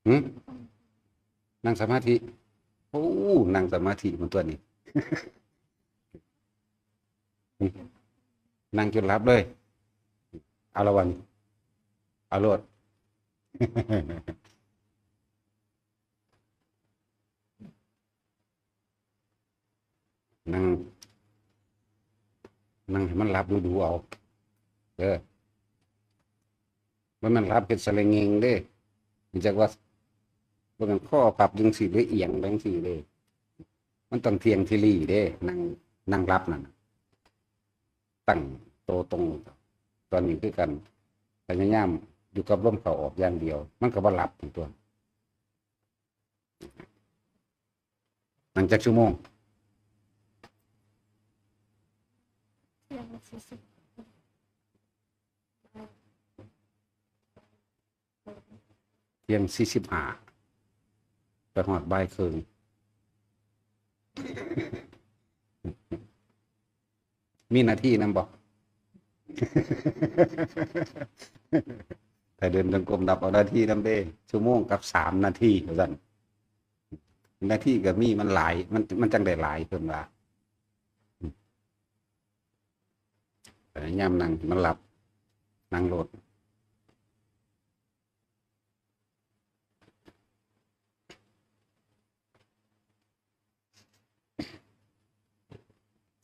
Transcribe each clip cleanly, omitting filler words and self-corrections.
หืมนั่งสมาธิโอ้นั่งสมาธิมันตัวนี้หึนั่งจนหลับเลยเอาละวันเอาโลดนั่งนั่งให้มันหลับดูเอาเออมันหลับเป็นสะเลงเงเด้มันจากว่ามันข้อปรับจังสี่หรือเอียงจังสี่เลยมันต้องเทียงทีรีเด้นั่งรับนั่นน่ะตั้งโตตรงตอนนี้คือกันพยายามอยู่กับลมเข้าออกอย่างเดียวมันก็บ่หลับทั้งตัวหลังจากชั่วโมงเที่ยง40เที่ยง45ไปหอดบ่ายครึ่งมีหน้าที่นำบอก แต่เดินจงกรมดับเอาหน้าที่นำเด้ชั่วโมงกับ3 นาทีเท่านั้นหน้าที่กับมีมันหลายมันจังได้หลายเพิ่นว่าแต่ยามนั่งมันหลับนั่งโลด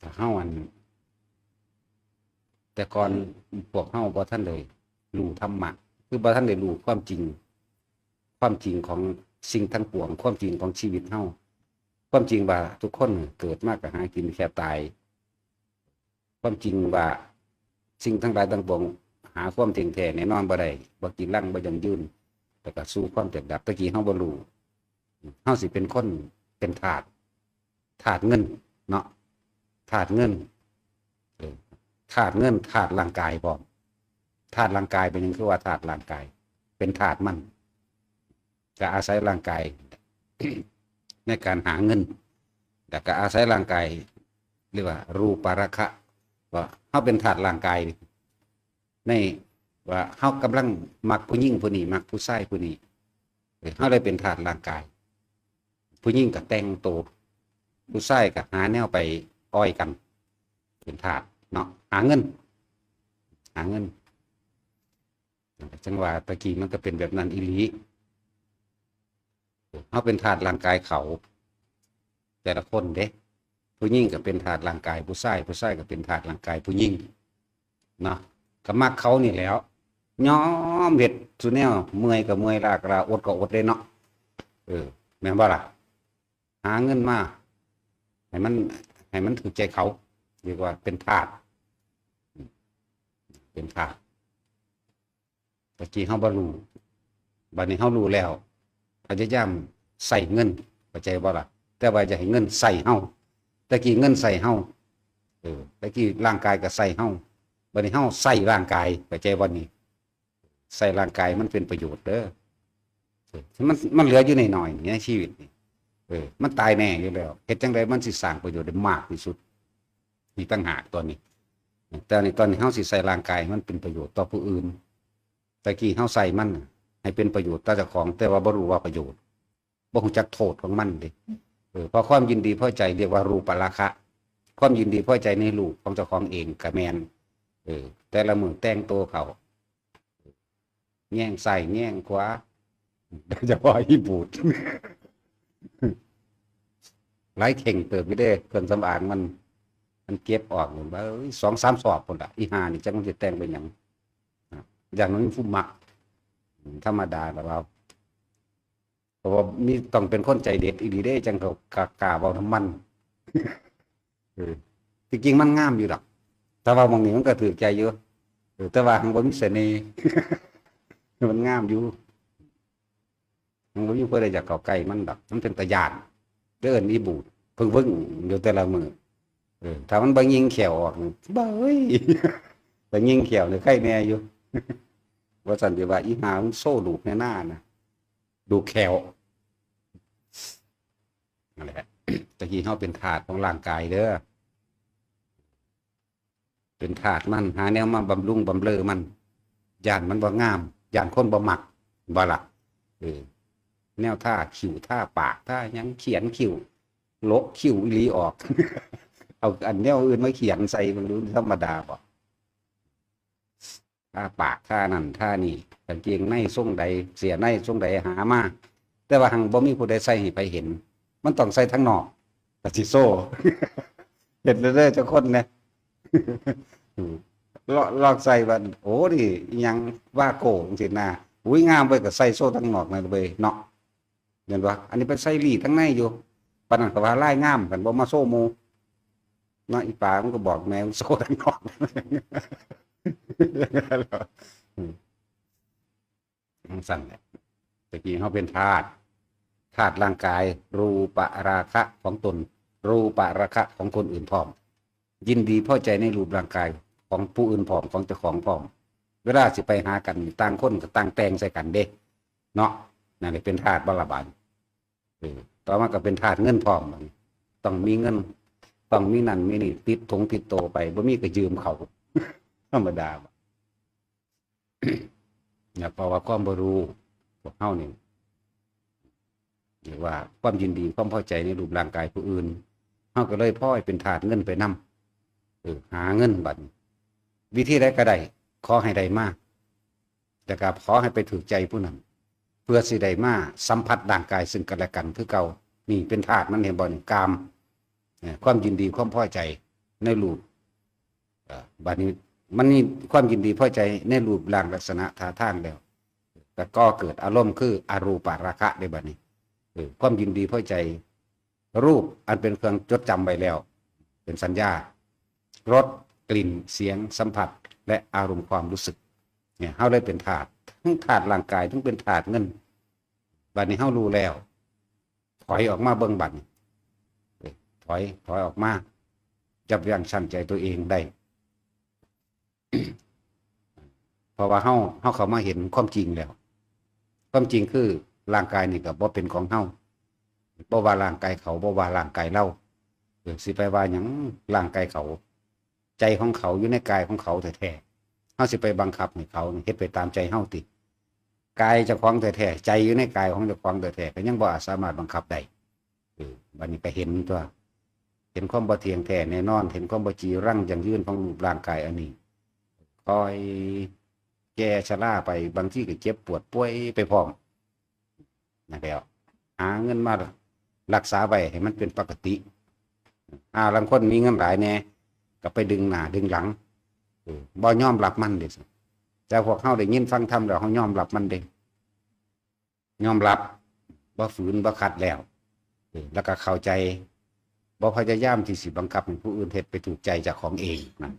ถ้าเฮาอันแต่ก่อนพวกเฮาบ่ทันได้รู้ธรรมะคือบ่ทันได้รู้ความจริง ความจริงของสิ่งทั้งปวงความจริงของชีวิตเฮาความจริงว่าทุกคนเกิดมาก็หากินแค่ตายความจริงว่าสิ่งทั้งหลายทั้งปวงหาความเที่ยงแท้แน่นอนบ่ได้บ่กินลังบ่ยั่งยืนแต่ก็สู้ความแตกดับตะกี้เฮาบ่รู้เฮาสิเป็นคนเป็นทาสเงินเนาะทาสเงินเออทาสเงินทาสร่างกายพร้อมทาสร่างกายเป็นหยังคือว่าทาสร่างกายเป็นทาสมันก็อาศัยร่างกาย ในการหาเงินแต่ก็อาศัยร่างกายเรียกว่ารูปาระคะว่าเขาเป็นถาดร่างกายในว่าเขากำลังมักผู้หญิงผู้นี้มักผู้ชายผู้นี้เขาเลยเป็นถาดร่างกายผู้หญิงก็แต่งตัวผู้ชายก็หาแนวไปอ้อยกันเป็นถาดเนาะหาเงินจังหวะตะกี้มันก็เป็นแบบนั้นอีหลีเขาเป็นถาดร่างกายเขาแต่ละคนเด้ผู้หญิงก็เป็นถาดร่างกายผู้ชายก็เป็นถาดร่างกายผู้หญิงเนาะก็มักเขานี่แหล้วย้อมเห็ดสุแนวเมื่อยก็เมื่อยลากลาอดก็อดเลยเนาะแม่นบ่ล่ะหาเงินมาให้มันถูกใจเขาเรียกว่าเป็นทาสเป็นทาสตะกี้เฮาบ่รู้บัดนี้เฮารู้แล้วพยายามใส่เงินเข้าใจบ่ล่ะแต่ว่าจะให้เงินใส่เฮาตะกี้เงินใส่เฮาตะกี้ร่างกายก็ใส่เฮาบัดนี้เฮาใส่ร่างกายเข้าใจบ่นี่ใส่ร่างกายมันเป็นประโยชน์เด้อมันเหลืออยู่หน่อยๆในชีวิตนี่มันตายแน่อยู่แล้วเฮ็ดจังไดมันสิสร้างประโยชน์ได้มากที่สุดนี่ต่างหากตัวนี้แต่ในตอนนี้เฮาสิใส่ร่างกายมันเป็นประโยชน์ต่อผู้อื่นตะกี้เฮาใส่มันให้เป็นประโยชน์ต่อเจ้าของแต่ว่าบ่รู้ว่าประโยชน์บ่รู้จักโทษของมันดิเพราะความยินดีพอใจเรียกว่ารูปราคะความยินดีพอใจในรูปของเจ้าของเองก็แม่นแต่ละมื้อแต่งตัวเขาแย่งใส่แย่งขวาโดยเฉพาะอีบูดหลายเข่งเติบอยู่เด้เครื่องสำอางมันเก็บออกว่า2-3 สอบพุ่นล่ะอีห่านี่จักมันสิแต่งเป็นหยังอย่างนั้นผู้มักธรรมดาแล้วเราเพราะว่ามีต้องเป็นคนใจเด็ดอีหลีเด้จังเขากล้าเว้าน้ำมันจริงๆมันงามอยู่ดอกแต่ว่าบางนี้มันก็ถือใจเยอะแต่ว่ามันบ่มีเสน่ห์มันงามอยู่มันบ่มีเพื่อได้อยากเข้าใกล้มันดอกมันเป็นตาย้านเด้ออีบูดเพิ่งอยู่แต่ละมื้อถ้ามันบ่ยิงแขวออกเบ้ยแต่ยิงแขวนี่ใครแน่อยู่ว่าสันติว่าอีหามันโซ่ดูกในหน้านะดูแขวนั่นแหละตะกี้เฮาเป็นถาสของร่างกายเด้อเป็นถาสมันหาแนวมาบำรุงบำเรอมันย่านมันบ่งามย่านคนบ่มักบ่ล่ะ แนวท่าคิ้วท่าปากท่าหยังเขียนคิ้วโละคิ้วอีหลีออก เอาอันแนวอื่นมาเขียนใส่มันรู้ธรรมดาบ่ท่าปากท่านั่นท่านี่กางเกงในทรงใดเสียในทรงใดหามาแต่ว่าหังบ่มีผู้ใดใส่ให้ไปเห็น มันต้องใส่ทั้งนอกแต่สิโซ่ เห็นเรื่อยๆเจ้าคนเนี่ย ลอกใส่ว่าโอ้ดิอิหยังว่าโกงสินะอุ้ยงามไปก็ใส่โซ่ทั้งนอกนั่นเว้ยเนาะเห็นปะอันนี้เป็นใส่หลีทั้งในอยู่ปานนั้นก็ว่าลายงามกันบ่มาโซ่หมู่เนาะอีปามันก็บอกแม่โซ่ทั้งนอก สั่นแหละตะกี้เขาเป็นธาตุร่างกาย รูปราคะของตน รูปราคะของคนอื่นพร้อม ยินดีพอใจในรูปร่างกายของผู้อื่นพร้อมของเจ้าของพร้อม เวลาสิไปหากันต่างคนก็ต่างแต่งใส่กันเด้เนาะนั่นแหละเป็นธาตุบาลบานต่อมาก็เป็นธาตุเงินพร้อมต้องมีเงินต้องมีนั่นมีนี่ติดถงติดโตไปบ่มีก็ยืมเขา ธรรมดาเนี่ยเพราะว่าความบ่รู้พวกเฮานี่เรียกว่าความยินดีความพอใจในรูปร่างกายผู้อื่นเฮาก็เลยพ่อยเป็นธาตุเงินไปนำหาเงินบัดวิธีใดก็ได้ขอให้ได้มากแต่ก็ขอให้ไปถูกใจผู้นั้นเพื่อสิได้มาสัมผัสร่างกายซึ่งกันและกันคือเก่านี่เป็นธาตุมันเห็นบ่นี่กามความยินดีความพอใจในรูปบัดนี้มันนี่ความยินดีพอใจในรูปร่างลักษณะท่าทางแล้วแต่ก็เกิดอารมณ์คืออรูปราคะได้บัดนี้ความยินดีพอใจรูปอันเป็นเครื่องจดจำไว้แล้วเป็นสัญญารสกลิ่นเสียงสัมผัสและอารมณ์ความรู้สึกเนี่ยเฮาเลยเป็นธาตุทั้งธาตุร่างกายทั้งเป็นธาตุเงินบัดนี้เฮารู้แล้วถอยออกมาเบิ่งบัดนี้ถอยออกมาจับยั้งชั่งใจตัวเองได้ เพราะว่าเฮาเข้ามาเห็นความจริงแล้วความจริงคือร่างกายนี่ก็บ่เป็นของเฮาบ่ว่าร่างกายเขาบ่ว่าร่างกายเราสิไปว่าหยังร่างกายเขาใจของเขาอยู่ในกายของเขาแท้ๆเฮาสิไปบังคับให้เขาเฮ็ดไปตามใจเฮาติกายเจ้าของแท้ๆใจอยู่ในกายของเจ้าของแท้ๆก็ยังบ่สามารถบังคับได้บัดนี้ก็เห็นตัวเห็นความบ่เที่ยงแท้แน่นอนเห็นความบ่จีรังยั่งยืนของรูปร่างกายอันนี้คอยแก่ชราไปบางทีก็เจ็บปวดป่วยไปพร้อมนั่นแล้วหาเงินมารักษาไว้ให้มันเป็นปกติบางคนมีเงินหลายแน่ก็ไปดึงหน้าดึงหลังบ่ยอมรับมันเด้แต่พวกเฮาได้ยินฟังธรรมแล้วเฮายอมรับมันเด้ยอมรับบ่ฝืนบ่ขัดแล้วแล้วก็เข้าใจบ่พยายามที่สิบังคับให้ผู้อื่นเฮ็ดไปถูกใจเจ้าของเองนั่น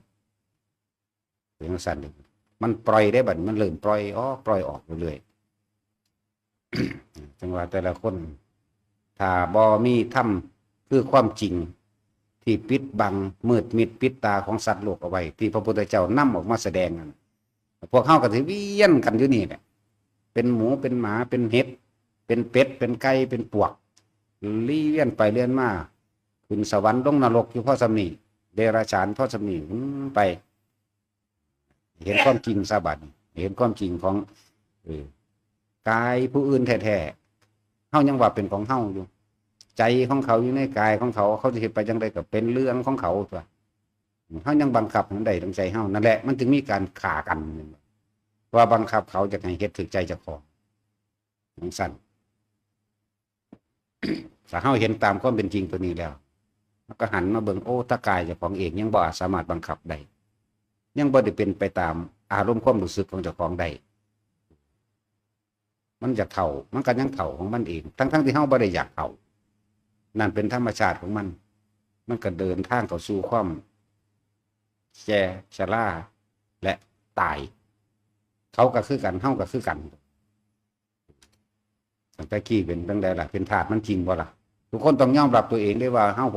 เป็นจังซั่นมันปล่อยได้บัดมันเริ่มปล่อยออกเรื่อยๆ จังว่าแต่ละคนถ้าบ่มีธรรมคือความจริงที่ปิดบังมืดมิดปิดตาของสัตว์โลกเอาไว้ที่พระพุทธเจ้านำออกมาแสดงนั่นพวกเฮาก็สิเวียนกันอยู่นี่แหละเป็นหมูเป็นหมาเป็นเห็ดเป็นเป็ดเป็นไก่เป็นปวกลี้เวียนไปเลียนมาขึ้นสวรรค์ลงนรกอยู่พ่อสำนีเดรัจฉานพ่อสำนีไปเห็นความจริงซะบัดเห็นความจริงของกายผู้อื่นแท้ๆเฮายังว่าเป็นของเฮาอยู่ใจของเขาอยู่ในกายของเขาเขาจะเฮ็ดไปจังไดก็เป็นเรื่องของเขาตัวเฮายังบังคับมันได้ทั้งใจเฮานั่นแหละมันจึงมีการฆ่ากันว่าบังคับเขาจะให้เฮ็ดถึกใจเจ้าของจังซั่น ถ้าเฮาเห็นตามความเป็นจริงตัวนี้แล้วก็หันมาเบิ่งโอ้ตากายเจ้าของเองยังบ่สามารถบังคับได้ยังบ่ได้เป็นไปตามอารมณ์ความรู้สึกของเจ้าของได้มันอยากเฒ่ามันก็ยังเฒ่าของมันเองทั้งที่เฮาบ่ได้อยากเฒ่านั่นเป็นธรรมชาติของมันมันก็เดินทางเข้าสู่ความแก่ชราและตายเขาก็คือกันเฮาก็คือกันตั้งแต่กี้เป็นจังได๋ล่ะเป็นธาตุมันจริงบ่ล่ะทุกคนต้องยอมรับตัวเองได้ว่าเฮา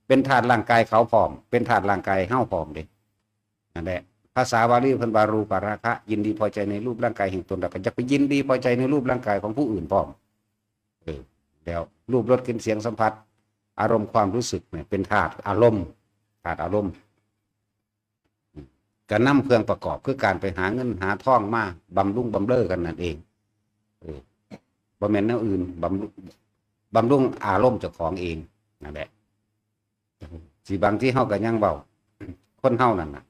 เป็นธาตุร่างกายเขาพร้อมเป็นธาตุร่างกายเฮาพร้อมเด้นั่นแหละภาษาบาลีเพิ่นว่ารูปราคะยินดีพอใจในรูปร่างกายแห่งตนแล้วก็จะไปยินดีพอใจในรูปร่างกายของผู้อื่นพร้อมแล้วรูปรสกลิ่นเสียงสัมผัสอารมณ์ความรู้สึกเนี่ยเป็นธาตุอารมณ์ก็นำเครื่องประกอบคือการไปหาเงินหาทองมาบำรุงบำเรอกันนั่นเอง บ่แม่นแนวอื่นบำรุงอารมณ์เจ้าของเองนั่นแหละสิบางที่เฮาก็ยังเว้าคนเฮานั่นน่ะ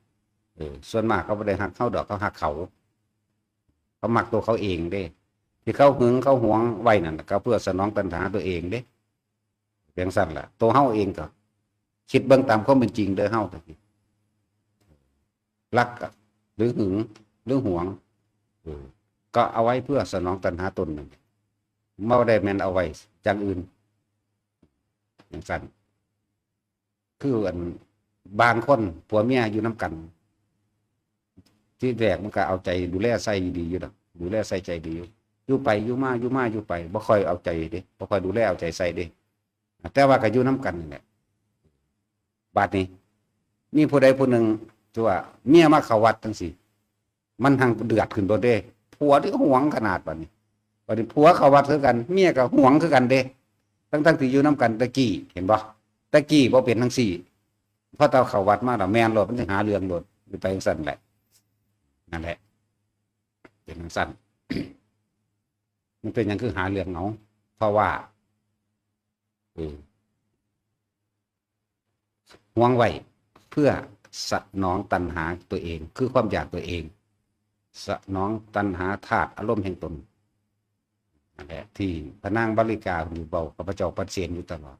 ส่วนมากเขาบ่ได้ฮักเฮาดอกเขาฮักเขามักตัวเขาเองเด้ที่เขาหึงเขาหวงไว้นั่นก็เพื่อสนองตัณหาตัวเองเด้เพียงสั้นล่ะตัวเฮาเองก็คิดเบิ่งตามความเป็นจริงเด้อเฮาตะกี้รักหรือหึงหรือหวงก็เอาไว้เพื่อสนองตัณหาตนนั่นบ่ได้แม่นเอาไว้จังอื่นอย่างสั้นคืออันบางคนผัวเมียอยู่นํกันที่แรกมันก็เอาใจดูแลใส่ดีอยู่ดอกดูแลใส่ใจดีอยู่ไปอยู่มาอยู่ไปบ่ค่อยเอาใจเด้บ่ค่อยดูแลเอาใจใส่เด้แต่ว่าก็อยู่นํกันนี่แหละบัดนี้มีผู้ใดผู้หนึ่งที่ว่าเมียมาเข้าวัดจังซี่มันหังเดือดขึ้นบ่เด้ผัวที่หวงขนาดบัดนี้ผัวเข้าวัดคือกันเมียก็หวงคือกันเด้ทั้งที่อยู่นํกันตะกี้เห็นบ่ตะกี้บ่เป็นจังซี่พอเตาเข้าวัดมาแล้วแม่นโลดมันสิหาเรื่องโลดไปจังซั่นแหละนั่นแหละเป็นจังซั่น มันเป็นหยังคือหาเรื่องเอาเพราะว่าหวงไว้เพื่อสนองตัณหาตัวเองคือความอยากตัวเองสนองตัณหาธาตุอารมณ์แห่งตนนั่นแหละที่พระนางบริกาอยู่เบากับพระเจ้าปัดเสียนอยู่ตลอด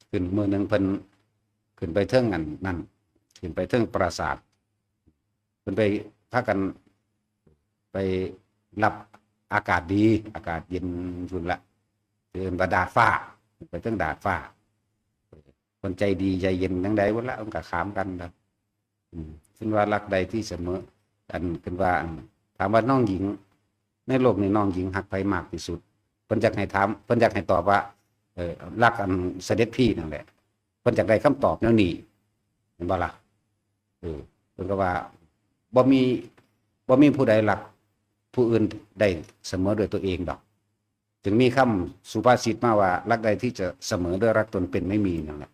ขึ้นมือหนึ่งเพิ่นขึ้นไปเทิงนั่นขึ้นไปเทิงปราสาทเพิ่นไปพากันไปรับอากาศดีอากาศเย็นสุดละเดินไปดาดฟ้าไปเทิงดาดฟ้าคนใจดีใจเย็นทั้งใดวันละมันก็ขามกันครับซึ่งว่ารักใดที่เสมอกันเป็นว่าถามว่าน้องหญิงในโลกนี้น้องหญิงหักใครมากที่สุดเพิ่นอยากให้ถามเพิ่นอยากให้ตอบว่ารักอันเสด็จพี่นั่นแหละเพิ่นอยากได้คำตอบแนวนี้เห็นบ่ล่ะเพิ่นก็ว่าบ่มีผู้ใดรักผู้อื่นได้เสมอด้วยตัวเองดอกจึงมีคำสุภาษิตมาว่ารักใดที่จะเสมอด้วยรักตนเป็นไม่มีนั่นแหละ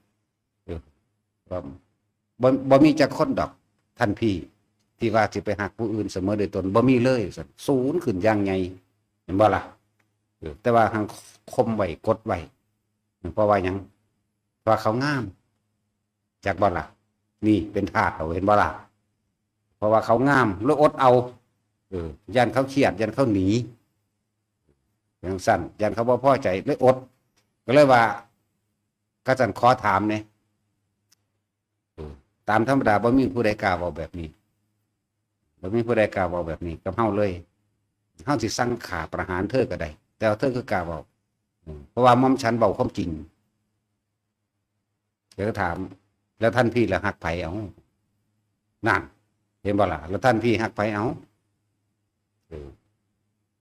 บ่มีจักคนดอกท่านพี่ที่ว่าสิไปหักผู้อื่นเสมอด้วยตนบ่มีเลยศูนย์ขึ้นอย่างไงเห็นบ่ล่ะแต่ว่าทางคมไว้กดไว้เพราะว่าหยังเพราะเขางามจากบ่ล่ะนี่เป็นธาตุเอาเห็นบ่ล่ะเพราะว่าเขางามแล้วอดเอายันเขาเครียดยันเขาหนีอย่างสั้นยันเขาบ่พอใจเลยอดก็เลยว่าก็จันขอถามเนี่ยตามธรรมดาบ่มีผู้ใดกล้าเว้าแบบนี้บ่มีผู้ใดกล้าเว้าแบบนี้กับเฮาเลยเฮาสิสั่งฆ่าประหารเธอก็ได้แต่เธอคือกล้าเว้าเพราะว่าม่อมฉันเว้าความจริงเดี๋ยวถามแล้วท่านพี่ละหักไผเอานั่นเห็นบ่ล่ะแล้วท่านพี่หักไผเอา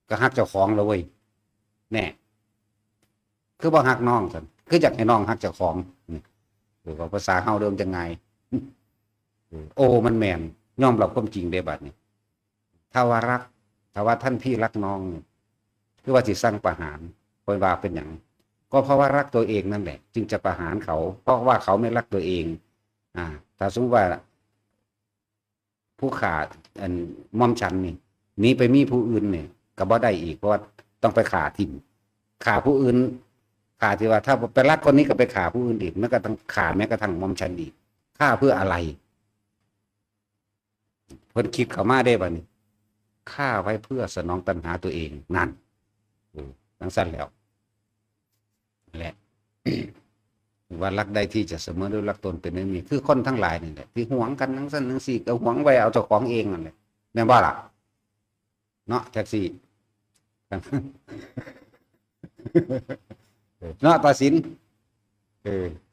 ก็หักเจ้าของแล้วเว้ยแน่คือบ่หักน้องซั่นคืออยากให้น้องหักเจ้าของนี่ภาษาเฮาเดิมจังไงโอ้มันแม่นยอมรับความจริงได้บัดนี้ถ้าว่ารักถ้าว่าท่านพี่รักน้องคือว่าสิสั่งประหารเพิ่นว่าเป็นหยังก็เพราะว่ารักตัวเองนั่นแหละจึงจะประหารเขาเพราะว่าเขาไม่รักตัวเองถ้าสมมติว่าผู้ขาอันม่อมฉันนี่หนีไปมีผู้อื่นเนี่ยก็บ่ได้อีกเพราะว่าต้องไปฆ่าทิ่มฆ่าผู้อื่นฆ่าที่ว่าถ้าไปรักคนนี้ก็ไปฆ่าผู้อื่นอีกมันก็ต้องฆ่าแม้กระทั่งม่อมฉันอีกฆ่าเพื่ออะไรเพิ่นคิดเข้ามาได้บัดนี้ฆ่าไว้เพื่อสนองตัณหาตัวเองนั่นทั้งสั้นแล้วแหละ ว่ารักใดที่จะเสมอด้วยรักตนเป็นไม่มีคือคนทั้งหลายนี่แหละที่หวงกันทั้งสั้นทั้งสี่ก็หวงไว้เอาเจ้าของเองนั่นแหละแม่นบ่ล่ะเนาะแท็กซี่ เนาะตาสิน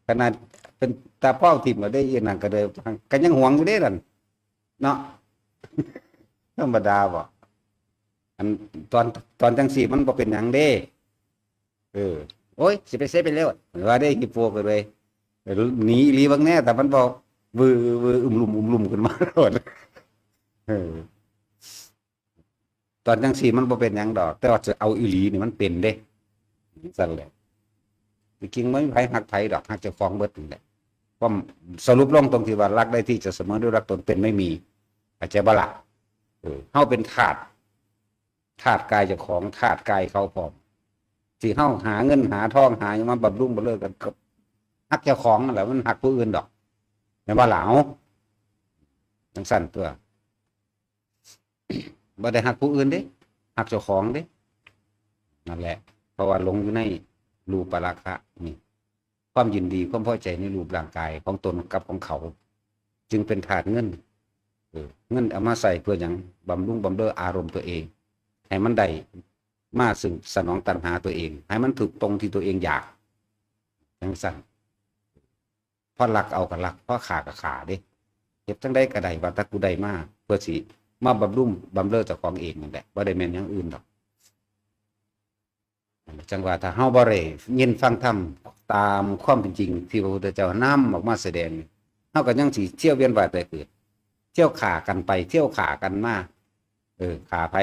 ขนาดเป็นตาพ่อทิ่มมาได้ยินนั่นก็เลยก็ยังหวงอยู่เด้นั่นเนาะ ธรรมดาบ่อันตอนจังสี่มันบ่เป็นหยังเด้โอ้ยสิไปเซฟไปแล้วว่าได้ฮิปโปก็เลยหนีอีหลีบางแน่แต่มันบ่วืออุ้มลุ่มขึ้นมาโลดตอนจังสี่มันบ่เป็นหยังดอกแต่ว่าจะเอาอีหลีนี่มันเป็นเด้สั่นแหละจริงๆไม่มีไผหักไผดอกหักเจ้าของเบิดนี่แหละก็สรุปลงตรงที่ว่ารักได้ที่จะเสมอด้วยรักตนเป็นไม่มีอาจจะบ่ล่ะเฮาเป็นธาตุกายเจ้าของธาตุกายเขาพร้อม สิเฮาหาเงินหาทองหายังมาบำรุงบ่เลิกกันก็ฮักเจ้าของนั่นแหละมันฮักผู้อื่นดอกแม่นบ่ล่ะเอาจังซั่นตัวบ่ได้ฮักผู้อื่นเด้ฮักเจ้าของเด้นั่นแหละเพราะว่าหลงอยู่ในรูปราคะนี่ความยินดีความพอใจในรูปร่างกายของตนกับของเขา จึงเป็นถาดเงินเงินเอามาใส่เพื่อหยังบำรุงบำเรออารมณ์ตัวเองให้มันได้มาซึ่งสนองตัณหาตัวเองให้มันถูกตรงที่ตัวเองอยากจังสั่นเพราะรักเอากับรักเพราะขากับขาเด้เฮ็ดจังได้ก็ได้ว่าถ้ากูได้มาเพื่อสิมาบำรุงบำเรอเจ้าของเองนั่นแหละบ่ได้แม่นอย่างอื่นดอกจังว่าถ้าเฮาบ่ได้ยินฟังธรรมตามความเป็นจริงที่พระพุทธเจ้านำออกมาแสดงเฮาก็ยังสิเที่ยวเวียนว่ายตายเกิดเที่ยวขากันไปเที่ยวขากันมาขาไผ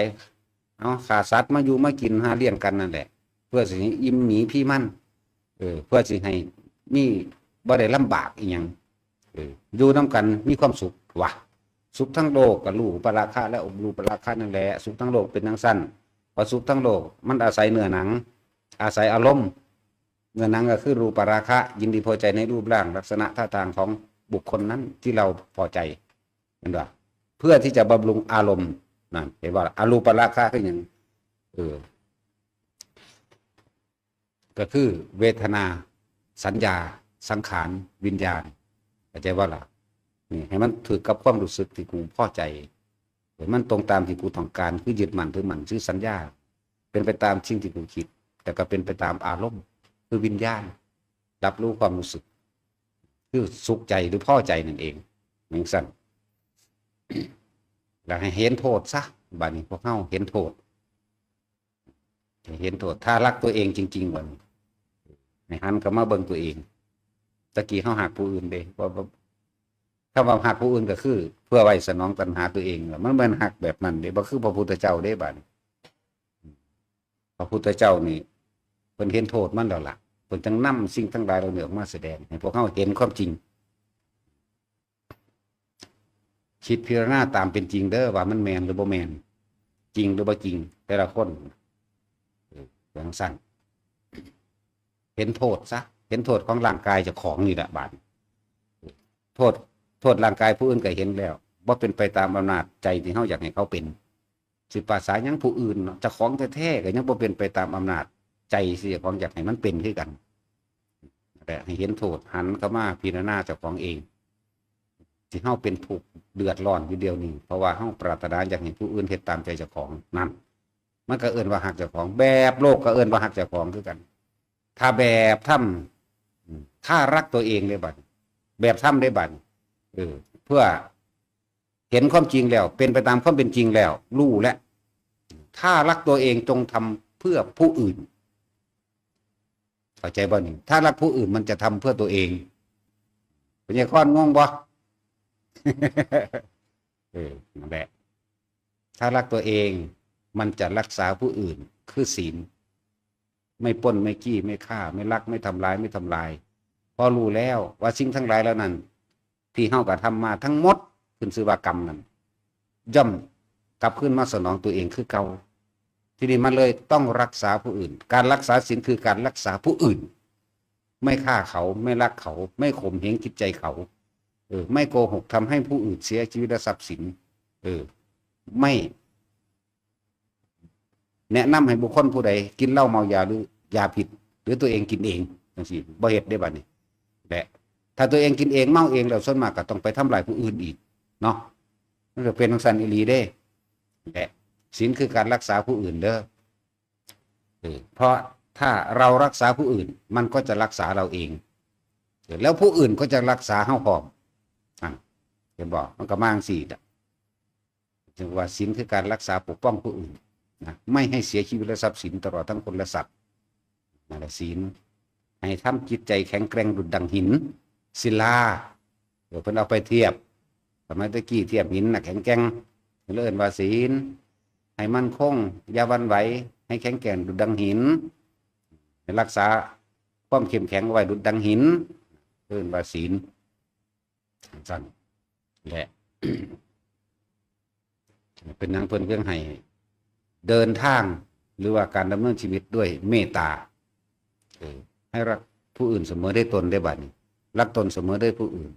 เอาขาสัตว์มาอยู่มากินหาเลี้ยงกันนั่นแหละเพื่อสิให้อิ่มหมีพี่มันเพื่อสิให้มีบ่ได้ลำบากอีหยังอยู่นำกันมีความสุขว่ะสุขทั้งโลกกับรูปราคะและอบรูปราคะนั่นแหละสุขทั้งโลกเป็นจังซั่นเพราะสุขทั้งโลกมันอาศัยเนื้อหนังอาศัยอารมณ์เนื้อหนังก็คือรูปราคะยินดีพอใจในรูปร่างลักษณะท่าทางของบุคคลนั้นที่เราพอใจเห็นป่ะเพื่อที่จะบำรุงอารมณ์นั่นเห็นว่าอรูปราคะคืออย่างก็คือเวทนาสัญญาสังขารวิญญาณเข้าใจว่าล่ะนี่ให้มันถือกับความรู้สึกที่กูพอใจให้มันตรงตามที่กูต้องการคือยึดมั่นถือมั่นชื่อสัญญาเป็นไปตามสิ่งที่กูคิดแต่ก็เป็นไปตามอารมณ์คือวิญญาณรับรู้ความรู้สึกคือสุขใจหรือพอใจนั่นเองอย่างสั้นแล้วให้เห็นโทษซะบัดนี้พวกเฮาเห็นโทษเห็นโทษถ้ารักตัวเองจริงๆบัดนี้ให้หันกลับมาเบิ่งตัวเองตะกี้เฮาหักผู้อื่นเด้ว่าถ้าว่าหักผู้อื่นก็คือเพื่อไว้สนองตัณหาตัวเองมันเหมือนหักแบบนั้นเด้บ่คือพระพุทธเจ้าเด้บัดนี้พระพุทธเจ้านี่เพิ่นเห็นโทษมันแล้วล่ะเพิ่นจังนำสิ่งทั้งหลายเหล่านี้ออกมาแสดงให้พวกเฮาเห็นความจริงคิดพิจารณาตามเป็นจริงเด้อว่ามันแมนหรือบ่แมนจริงหรือบ่จริงแต่ละคนอย่างสั้นเห็นโทษซะเห็นโทษของร่างกายเจ้าของนี่แหละบาดโทษร่างกายผู้อื่นก็เห็นแล้วว่าเป็นไปตามอำนาจใจที่เฮาอยากให้เขาเป็นสิภาษายังผู้อื่นเจ้าของแท้ๆก็ยังบ่เป็นไปตามอำนาจใจสิเจ้าของอยากให้มันเป็นคือกันแต่ให้เห็นโทษหันเข้ามาพิจารณาเจ้าของเองที่เฮาเป็นทุกข์เดือดร้อนอยู่เดียวนี้เพราะว่าเฮาปรารถนาอยากให้ผู้อื่นเฮ็ดตามใจเจ้าของนั่นมันก็เอิ้นว่าฮักเจ้าของแบบโลกก็เอิ้นว่าฮักเจ้าของคือกันถ้าแบบธรรมถ้ารักตัวเองได้บัดแบบธรรมได้บัดเพื่อเห็นความจริงแล้วเป็นไปตามความเป็นจริงแล้วรู้แล้วถ้ารักตัวเองจงทำเพื่อผู้อื่นเข้าใจบ่นี่ถ้ารักผู้อื่นมันจะทำเพื่อตัวเองเป็นยังค้อนงงบ่ นั่นแหละถ้ารักตัวเองมันจะรักษาผู้อื่นคือศีลไม่ปล้นไม่จี้ไม่ฆ่าไม่ลักไม่ทำร้ายไม่ทำลายพอรู้แล้วว่าสิ่งทั้งหลายแล้วนั้นที่เฮากระทำมาทั้งหมดขึ้นชื่อว่ากรรมนั้นย่อมกลับขึ้นมาสนองตัวเองคือเก่าทีนี้มันเลยต้องรักษาผู้อื่นการรักษาศีลคือการรักษาผู้อื่นไม่ฆ่าเขาไม่ลักเขาไม่ข่มเหงจิตใจเขาไม่โกหกทำให้ผู้อื่นเสียชีวิตและทรัพย์สินไม่แนะนำให้บุคคลผู้ใดกินเหล้าเมายาหรือยาผิดหรือตัวเองกินเองจังซี่บ่เฮ็ดได้บัดนี้และถ้าตัวเองกินเองเมาเองแล้วส่วนมากก็ต้องไปทำลายผู้อื่นอีกเนาะมันก็เป็นจังซั่นอีหลีเด้และศีลคือการรักษาผู้อื่นเด้อเพราะถ้าเรารักษาผู้อื่นมันก็จะรักษาเราเองแล้วผู้อื่นก็จะรักษาเฮาพร้อมเห็นบ่มันก็มาจังซี่จึงว่าศีลคือการรักษาปกป้องผู้อื่นนะไม่ให้เสียชีวิตและทรัพย์สินตลอดทั้งคนและสัตว์นั่นแหละศีลให้ทำจิตใจแข็งแกร่งดุจดังหินศิลาเดี๋ยวเพิ่นเอาไปเทียบสมัยตะกี้เทียบหินน่ะแข็งแกร่งเลื่อนว่าศีลให้มั่นคงอย่าหวั่นไหวให้แข็งแกร่งดุจดังหินให้รักษาความเข้มแข็งไว้ดุจดังหินเลื่อนว่าศีลสั้นและ เป็นนางเพิ่นเรื่องให้เดินทาง หรือว่าการดำเนินชีวิตด้วยเมตตาให้รักผู้อื่นเสมอได้ตนได้บัดนี้รักตนเสมอได้ผู้อื่น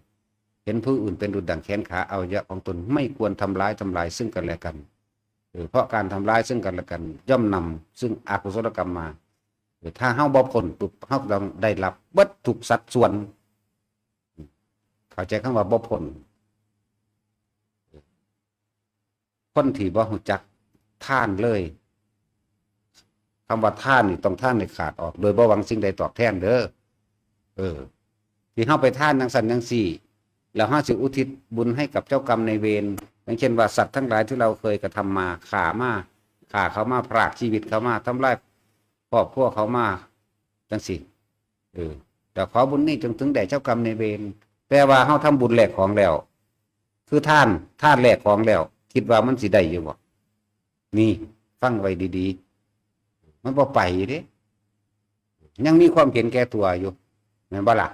เห็นผู้อื่นเป็นดุจดั่งแขนขาอวัยวะของตนไม่ควรทำร้ายซึ่งกันและกันเพราะการทำร้ายซึ่งกันและกันย่อมนำซึ่งอกุศลกรรมมาถ้าเฮาบ่พ้นปุ๊บเฮาต้องได้รับเบิดทุกสัดส่วนเข้าใจคำว่าบ่พ้นคนที่บ่รู้จักท่านเลยคำว่าท่านนี่ต้องท่านให้ขาดออกโดยบ่หวังสิ่งใดตอบแทนเด้อที่เฮาไปท่านจังซั่นจังซี่แล้วเฮาสิอุทิศบุญให้กับเจ้ากรรมนายเวรอย่างเช่นว่าสัตว์ทั้งหลายที่เราเคยกระทำมาฆ่าเขามาพรากชีวิตเขามาทำลายครอบครัวเขามาจังซี่แต่ขอบุญนี้จงถึงแด่เจ้ากรรมนายเวรแต่ว่าเฮาทำบุญแลกของแล้วคือท่านแลกของแล้วคิดว่ามันสิได้อยู่บ่นี่ฟังไว้ดีๆมันบ่ไปเด้ยังมีความเห็นแก่ตัวอยู่แม่นบ่ล่ะ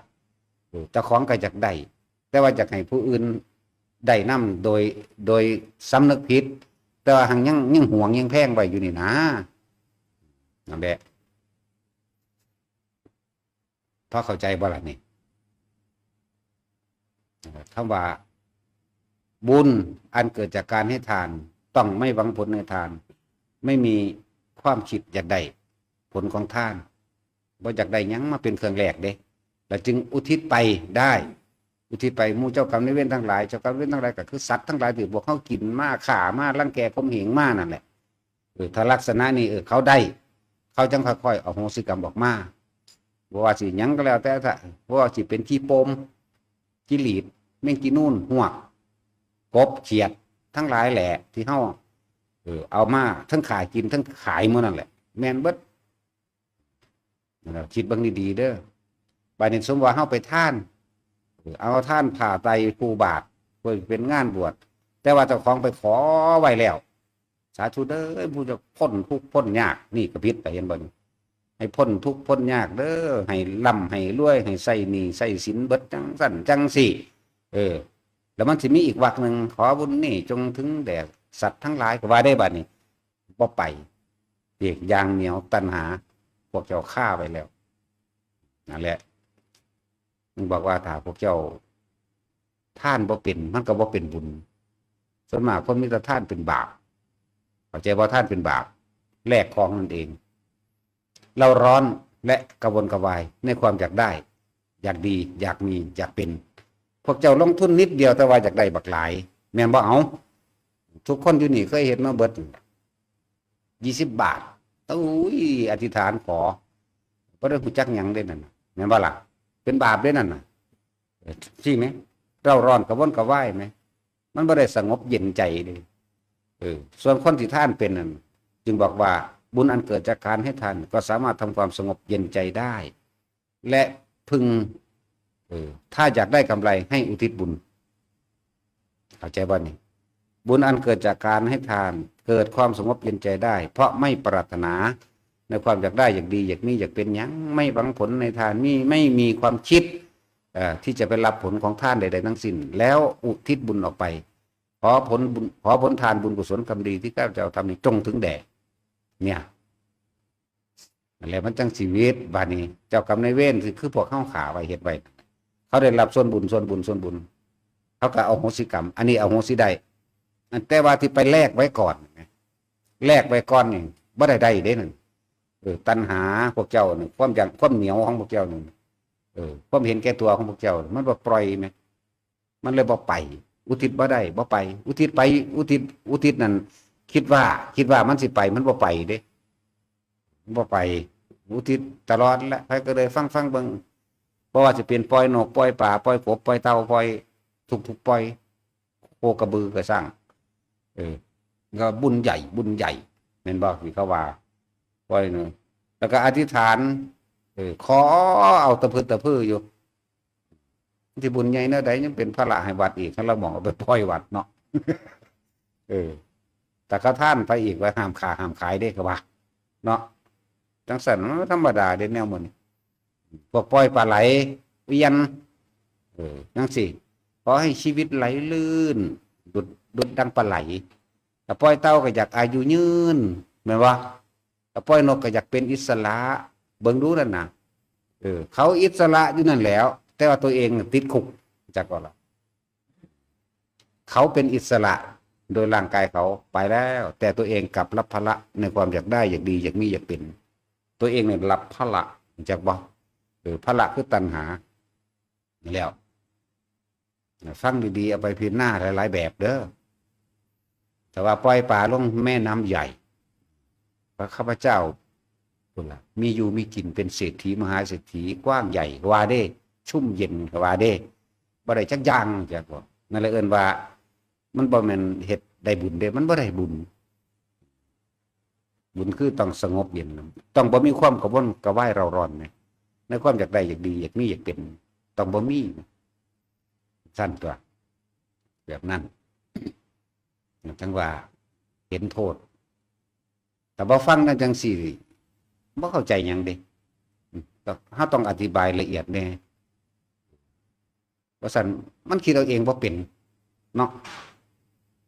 เจ้าของก็อยากได้แต่ว่าอยากให้ผู้อื่นได้นำโดยสำนึกผิดแต่ว่าหังยังหวงยังแพงไว้อยู่นี่นะนั่นแหละพอเข้าใจบ่ล่ะนี่คำว่าบุญอันเกิดจากการให้ทานต้องไม่หวังผลในทานไม่มีความคิดอยากได้ผลของทานบ่อยากได้หยังมาเป็นเครื่องแลกเด้แล้วจึงอุทิศไปได้อุทิศไปหมู่เจ้ากรรมนายเวรทั้งหลายเจ้ากรรมนายเวรทั้งหลายก็คือสัตว์ทั้งหลายที่พวกเขากินมาฆ่ามารังแกข่มเหงมานั่นแหละถ้าลักษณะนี้เขาได้เขาจังค่อยๆเอาโหสิกรรมออกมาบ่ว่าสิหยังก็แล้วแต่ถ้าบ่ว่าสิเป็นขี้โปมขี้หลีดแมงกีนูนหวกกบเขียดทั้งหลายแหละที่เฮาเอามาทั้งขายกินทั้งขายหมดนั่นแหละแม่นเบิดคิดเบิ่งดีๆเด้อบัดนี้สมว่าเฮาไปท่านเอาท่านผ่าไตปูบาทเพื่อเป็นงานบวชแต่ว่าเจ้าของไปขอไว้แล้วสาธุเด้อผู้จะพ้นทุกข์พ้นยากนี่ก็ผิดไปเห็นบ่ให้พ้นทุกข์พ้นยากเด้อให้ร่ำให้รวยให้ใส่หนี้ใส่สินเบิดจังสั่นจังสี่แล้วมันสิมีอีกวรรคหนึ่งขอบุญนี่จงถึงแด่สัตว์ทั้งหลายก็ว่าได้บัดนี้บ่ไปเรียกยางเหนียวตัณหาพวกเจ้าฆ่าไปแล้วนั่นแหละมึงบอกว่าถ้าพวกเจ้าท่านบ่เป็นมันก็บ่เป็นบุญส่วนมากคนมีแต่ท่านเป็นบาปเข้าใจว่าท่านเป็นบาปแลกของนั่นเองเราร้อนและกระวนกระวายในความอยากได้อยากดีอยากมีอยากเป็นพวกเจ้าลงทุนนิดเดียวแต่ว่าอยากได้บักหลายแม่นบ่เอาทุกคนอยู่นี่เคยเห็นมาเบิด20 บาทอุ้ยอธิษฐานขอบ่ได้รู้จักหยังเด้นั่นแม่นบ่ล่ะเป็นบาปด้วยนั่นน่ะใช่ไหมเราร้อนกระวนกระวายไหมมันไม่ได้สงบเย็นใจเลยส่วนคนที่ท่านเป็นนั่นจึงบอกว่าบุญอันเกิดจากการให้ทานก็สามารถทำความสงบเย็นใจได้และพึงถ้าอยากได้กำไรให้อุทิศบุญเข้าใจบ่นี่บุญอันเกิดจากการให้ทานเกิดความสงบเย็นใจได้เพราะไม่ปรารถนาในความอยากได้อยากดีอยากมีอยากเป็นยังไม่หวังผลในทานไม่มีความคิดที่จะไปรับผลของทานใดๆทั้งสิ้นแล้วอุทิศบุญออกไปขอผลบุญขอผลทานบุญกุศลกรรมดีที่ข้าพเจ้าทำนี้จงถึงแด่เนี่ยอะไรมันจังชีวิตบานี้เจ้ากรรมนายเวรคือพวกเข้าขาไว้เหตุไว้เขาได้รับส่วนบุญเขาก็เอาโหสิกรรมอันนี้เอาโหสิได้แต่ว่าที่ไปแลกไว้ก่อนแลกไว้ก่อนนี่บ่ได้เด้นั่นตัณหาพวกเจ้าเนี่ยความเหนียวของพวกเจ้าเนี่ยความเห็นแก่ตัวของพวกเจ้ามันบ่ปล่อยไหมมันเลยบ่ไปอุทิศบ่ได้บ่ไปอุทิศไปอุทิศนั่นคิดว่ามันสิไปมันบ่ไปเด้บ่ไปอุทิศตลอดแล้วใครก็เลยฟังเบิ่งเพราะว่าจะเป็นปล่อยนกปล่อยป่าปล่อยกบปล่อยเต่าปล่อยทุกปล่อยโคกระบือก็สร้างก็บุญใหญ่แม่นบ่ที่เขาว่าปล่อยนึงแล้วก็อธิษฐานขอเอาตะพื้อยู่ที่บุญใหญ่เนาะใดยังเป็นพระละให้วัดอีกถ้าเรามองเอาไปปล่อยวัดเนาะแต่ก็ท่านไปอีกว่าห้ามขาห้ามขายได้ก็ว่าเนาะจังสันธรรมดาเด่นแนวมันพวกปล่อยปลาไหลเวียนจังสิขอให้ชีวิตไหลลื่นดุดดังปลาไหลแต่ปล่อยเต่าก็อยากอายุยืนแม่นว่า ถ้าปล่อยนกก็อยากเป็นอิสระเบิ่งดูนั่นน่ะเขาอิสระอยู่นั่นแล้ว แต่ว่าตัวเองติดคุกจักว่าล่ะเขาเป็นอิสระโดยร่างกายเขาไปแล้ว แต่ตัวเองกลับรับภาระในความอยากได้อยากดีอยากมีอยากเป็น ตัวเองเนี่ยรับภาระจากบ่ภาระคือตัณหาแล้วฟังดีๆเอาไปพิจารณาหลายๆแบบเด้อแต่ว่าปล่อยปลาลงแม่น้ำใหญ่พระข้าพเจ้าคนละมีอยู่มีกินเป็นเศรษฐีมหาเศรษฐีกว้างใหญ่ว่าเด้ชุ่มเย็นว่าเด้บ่ได้จักอย่างจักบ่นั่นเลยเอิ้นว่ามันบ่แม่นเฮ็ดได้บุญเด้มันบ่ได้บุญบุญคือต้องสงบเย็นต้องบ่มีความกระวนกระวายเร่าร้อนนะในความอยากได้อยากดีอยากมีอยากเป็นต้องบ่มีสั้นตัวแบบนั้นทั้งว่าเห็นโทษแต่บ่ฟังนั่นจังสี่บ่เข้าใจหยังเด้เฮาต้องอธิบายละเอียดแน่ว่าซั่นมันคิดเอาเองบ่เป็นเนาะ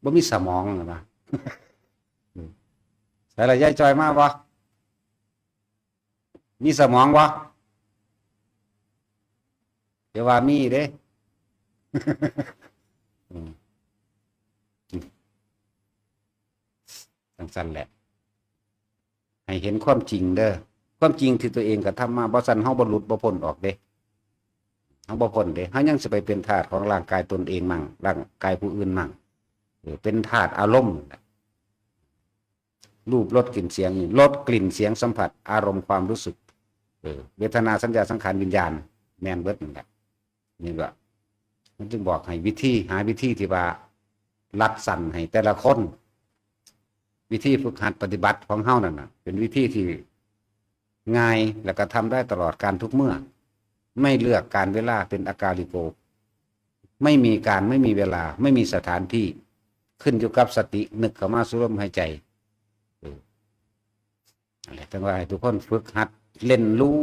บ่มีสมองนะว่าแต่ละยายจอยมาบ่มีสมองบ่เดี๋ยวว่ามีเด้สั้นๆแหละให้เห็นความจริงเด้อความจริงที่ตัวเองกระทำมาบ่ซั่นเฮาบ่หลุดบ่พ้นออกเด้เฮาบ่พ้นเด้เฮายังสิไปเป็นทาสของร่างกายตนเองมั่งร่างกายผู้อื่นมั่งเป็นทาสอารมณ์รูปรสกลิ่นเสียงรสกลิ่นเสียงสัมผัสอารมณ์ความรู้สึกเวทนาสัญญาสังขารวิญญาณแม่นเบิดนั่นแหละนี่ว่ามันจึงบอกให้วิธีหาวิธีที่ว่ารัดสั่นให้แต่ละคนวิธีฝึกหัดปฏิบัติของเฮานั่นน่ะเป็นวิธีที่ง่ายและก็ทำได้ตลอดการทุกเมื่อไม่เลือกการเวลาเป็นอากาลิโกไม่มีการไม่มีเวลาไม่มีสถานที่ขึ้นอยู่กับสตินึกเข้ามาสู่ลมหายใจอะไรทั้งว่าให้ทุกคนฝึกหัดเล่นรู้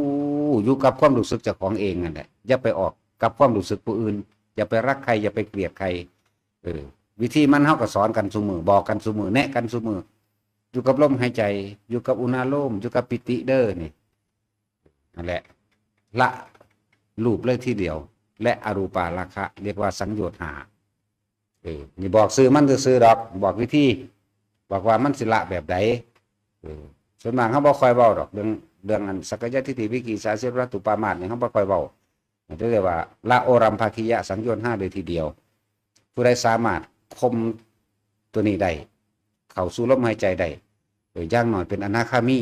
อยู่กับความรู้สึกเจ้าของเองนั่นแหละอย่าไปออกกับความรู้สึกผู้อื่นอย่าไปรักใครอย่าไปเกลียดใครวิธีมันเฮาก็สอนกันซุมื้อบอกกันซุมื้อแนะกันซุมื้ออยู่กับลมหายใจอยู่กับอุณาโลมอยู่กับปิติเด้อนี่นั่นแหละละรูปเลยทีเดียวและอรูปาราคะเรียกว่าสังโยชน์หานี่บอกซื้อมันซื้อดอกบอกวิธีบอกว่ามันสิละแบบใดส่วนมากเขาบ่ค่อยเว้าดอกเรื่องอันสักกายทิฏฐิวิกิสาสิรัตตุปามาสนี่เขาบ่ค่อยเว้าเรียกว่าละโอรัมภาคิยะสังโยชน์5เลยทีเดียวผู้ใดสามารถคมตัวนี้ได้เข้าสู่ลมหายใจได้อย่างน้อยเป็นอนาคามี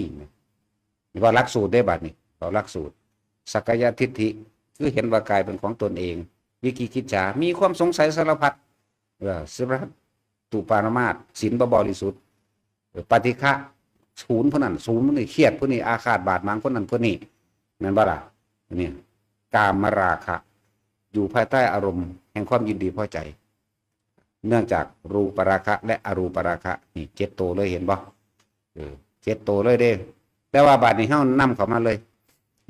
นี่ว่าหลักสูตรได้บัดนี้เขาหลักสูตรสักกายทิฏฐิคือเห็นว่ากายเป็นของตนเองวิกิกิจฉามีความสงสัยสารพัดสิรัตตุปามาสศีลบ่บริสุทธิ์ปฏิฆะศูนย์ผู้นั้นศูนย์ผู้นี้เครียดผู้นี้อาฆาตบาดหมางผู้นั้นผู้นี้นั่นบ่ล่ะนี่กามราคะอยู่ภายใต้อารมณ์แห่งความยินดีพอใจเนื่องจากรูปราคะและอรูปราคะนี่7ตัวเลยเห็นบ่7ตัวเลยเด้แต่ว่าบาดนี้เฮานำเข้ามาเลย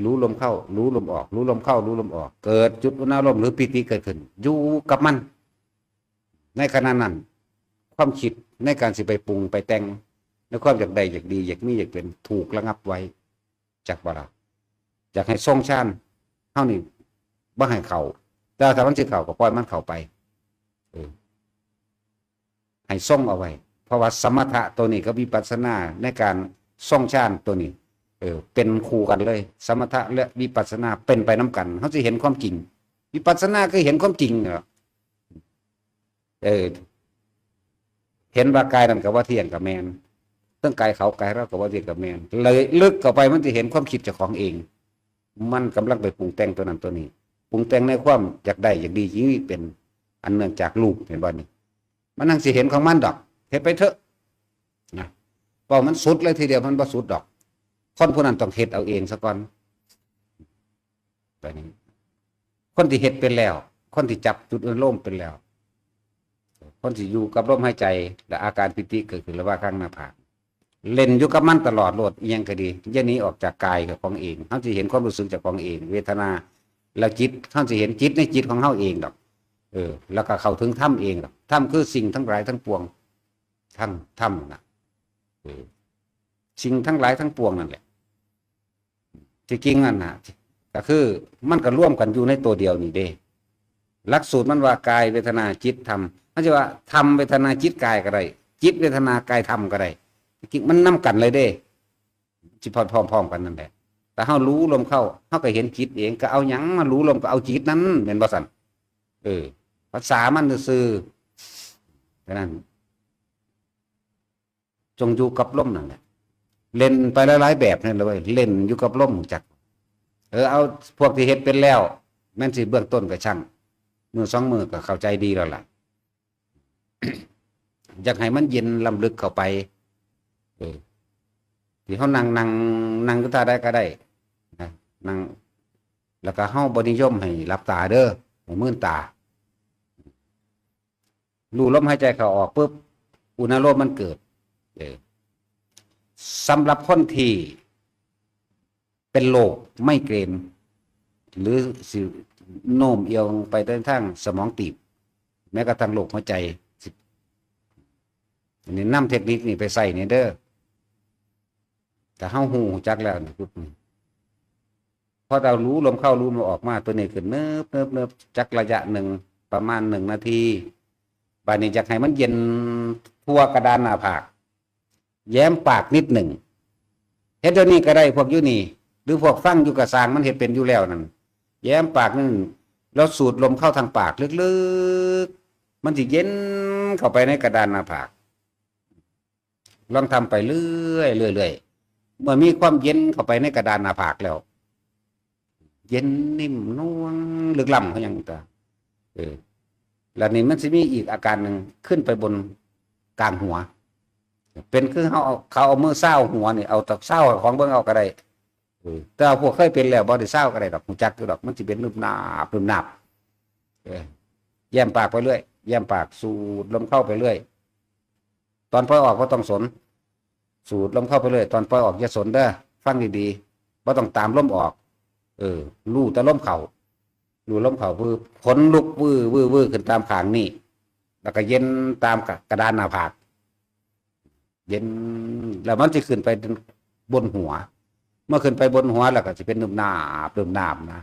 รู้ลมเข้ารู้ลมออกรู้ลมเข้ารู้ลมออกเกิดจุดอุณาโลมหรือปิติเกิดขึ้นอยู่กับมันในขณะนั้นความคิดในการสิไปปรุงไปแต่งในความอยากได้อยากดีอยากมีอยากเป็นถูกระงับไว้จากบ่ล่ะอยากให้ทรงชาญเฮานี่บ่ให้เข้าแต่ถ้ามันสิเข้าก็ปล่อยมันเข้าไปให้ทรงเอาไว้เพราะว่าสมถะตัวนี้กับวิปัสสนาในการทรงชาญตัวนี้เป็นคู่กันเลยสมถะและวิปัสสนาเป็นไปน้ำกันเขาจะเห็นความจริงวิปัสสนาคือเห็นความจริงเหรอเห็นว่ากายนั่นกับว่าเที่ยงกับแมนตั้งกายเขากายเรากับว่าเที่ยงกับแมนเลยลึกเข้าไปมันจะเห็นความคิดเจ้าของเองมันกำลังไปปรุงแต่งตัวนั้นตัวนี้ปรุงแต่งในความอยากได้อยากดียิ่งเป็นอันเนื่องจากลูกเห็นบ่นี่มันนั่งสิเห็นของมันดอกเห็นไปเถอะนะพอมันสุดเลยทีเดียวมันบ่สุดดอกคนผู้นั้นต้องเฮ็ดเอาเองซะก่อนไปนี้คนที่เฮ็ดเป็นแล้วคนที่จับจุดอารมณ์เป็นแล้วคนที่อยู่กับลมหายใจและอาการปิติเกิดขึ้นระหว่างข้างหน้าผากเล่นอยู่กับมันตลอดโลดเอียงก็ดีอย่าหนีออกจากกายกับของเองเฮาสิเห็นความรู้สึกจากของเองเวทนาแล้วจิตเฮาสิเห็นจิตในจิตของเฮาเองดอกแล้วก็เข้าถึงธรรมเองดอกธรรมคือสิ่งทั้งหลายทั้งปวงทั้งธรรมน่ะ สิ่งทั้งหลายทั้งปวงนั่นแหละที่จริงนั่นนะก็คือมันก็ร่วมกันอยู่ในตัวเดียวนี่เด้หลักสูตรมันว่ากายเวทนาจิตธรรมมันจะว่าธรรมเวทนาจิตกายก็ได้จิตเวทนากายธรรมก็ได้จริงมันนำกันเลยเด้จิตพร้อมๆกันนั่นแหละแต่เฮารู้ลมเข้าเฮาก็เห็นจิตเองก็เอาหยังมารู้ลมก็เอาจิตนั้นเป็นบ่ซั่นภาษามันซื่อฉะนั้นจงอยู่กับลมนั่นแหละเล่นไปหลายๆแบบนั่นเลยเล่นอยู่กับลมจักเอาพวกที่เฮ็ดเป็นแล้วแม่นสิเบื้องต้นก็ช่างมือสองมือก็เข้าใจดีแล้วล่ะ อยากให้มันเย็นลำลึกเข้าไปที่เขานั่งก็ตาได้ก็ได้นะนั่งแล้วก็เฮาบ่นิยมให้หลับตาเด้อให้มื่นตารู้ลมหายใจเข้าออกปุ๊บอุณหภูมิมันเกิดสำหรับคนที่เป็นโรคไม่เกรนหรือสิโน้มเอียงไปทางสมองตีบแม้กระทั่งโรคหัวใจอันนี้นำเทคนิคนี่ไปใส่นี่เด้อแต่เฮาหูจักแล้วนี่ปุ๊บพอเรารู้ลมเข้ารู้ลมออกมาตัวนี้ขึ้นเนิบจักระยะหนึ่งประมาณ1 นาทีบาดนี้อยากให้มันเย็นทั่วกระดานหน้าผากแย้มปากนิดหนึ่งเฮ็ดเดี๋ยวนี้ก็ได้พวกอยู่นี่หรือพวกฟังอยู่กับสร้างมันเฮ็ดเป็นอยู่แล้วนั่นแย้มปากนึงแล้วสูดลมเข้าทางปากลึกๆมันสิเย็นเข้าไปในกระดานหน้าผากลองทำไปเรื่อยเมื่อมีความเย็นเข้าไปในกระดานหน้าผากแล้วเย็นนิ่มนวลลึกล้ำเขาอย่างต่างแล้วนี่มันจะมีอีกอาการหนึ่งขึ้นไปบนกลางหัวเป็นคือเขาเอามือเศร้าหัวนี่เอาตะเศร้าของเบิ้งเอาก็ได้แต่พวกเคยเป็นแล้วบ่ได้เศร้าก็ได้ดอกหูจักอยู่ดอกมันจะเป็นนุ่มนาบแย้มปากไปเรื่อยแย้มปากสูดลมเข้าไปเรื่อยตอนปล่อยออกก็ต้องสนสูดลมเข้าไปเรื่อยตอนปล่อยออกอย่าสนเด้อฟังดีๆบ่ต้องตามลมออกรู้แต่ลมเข่าดูลมเข่าคือขนลุกวื้อขึ้นตามขางนี่แล้วก็เย็นตามกระดานหน้าผากเย็นแล้วมันจะขึ้นไปบนหัวเมื่อขึ้นไปบนหัวแล้วก็จะเป็นนุ่มนาบนะ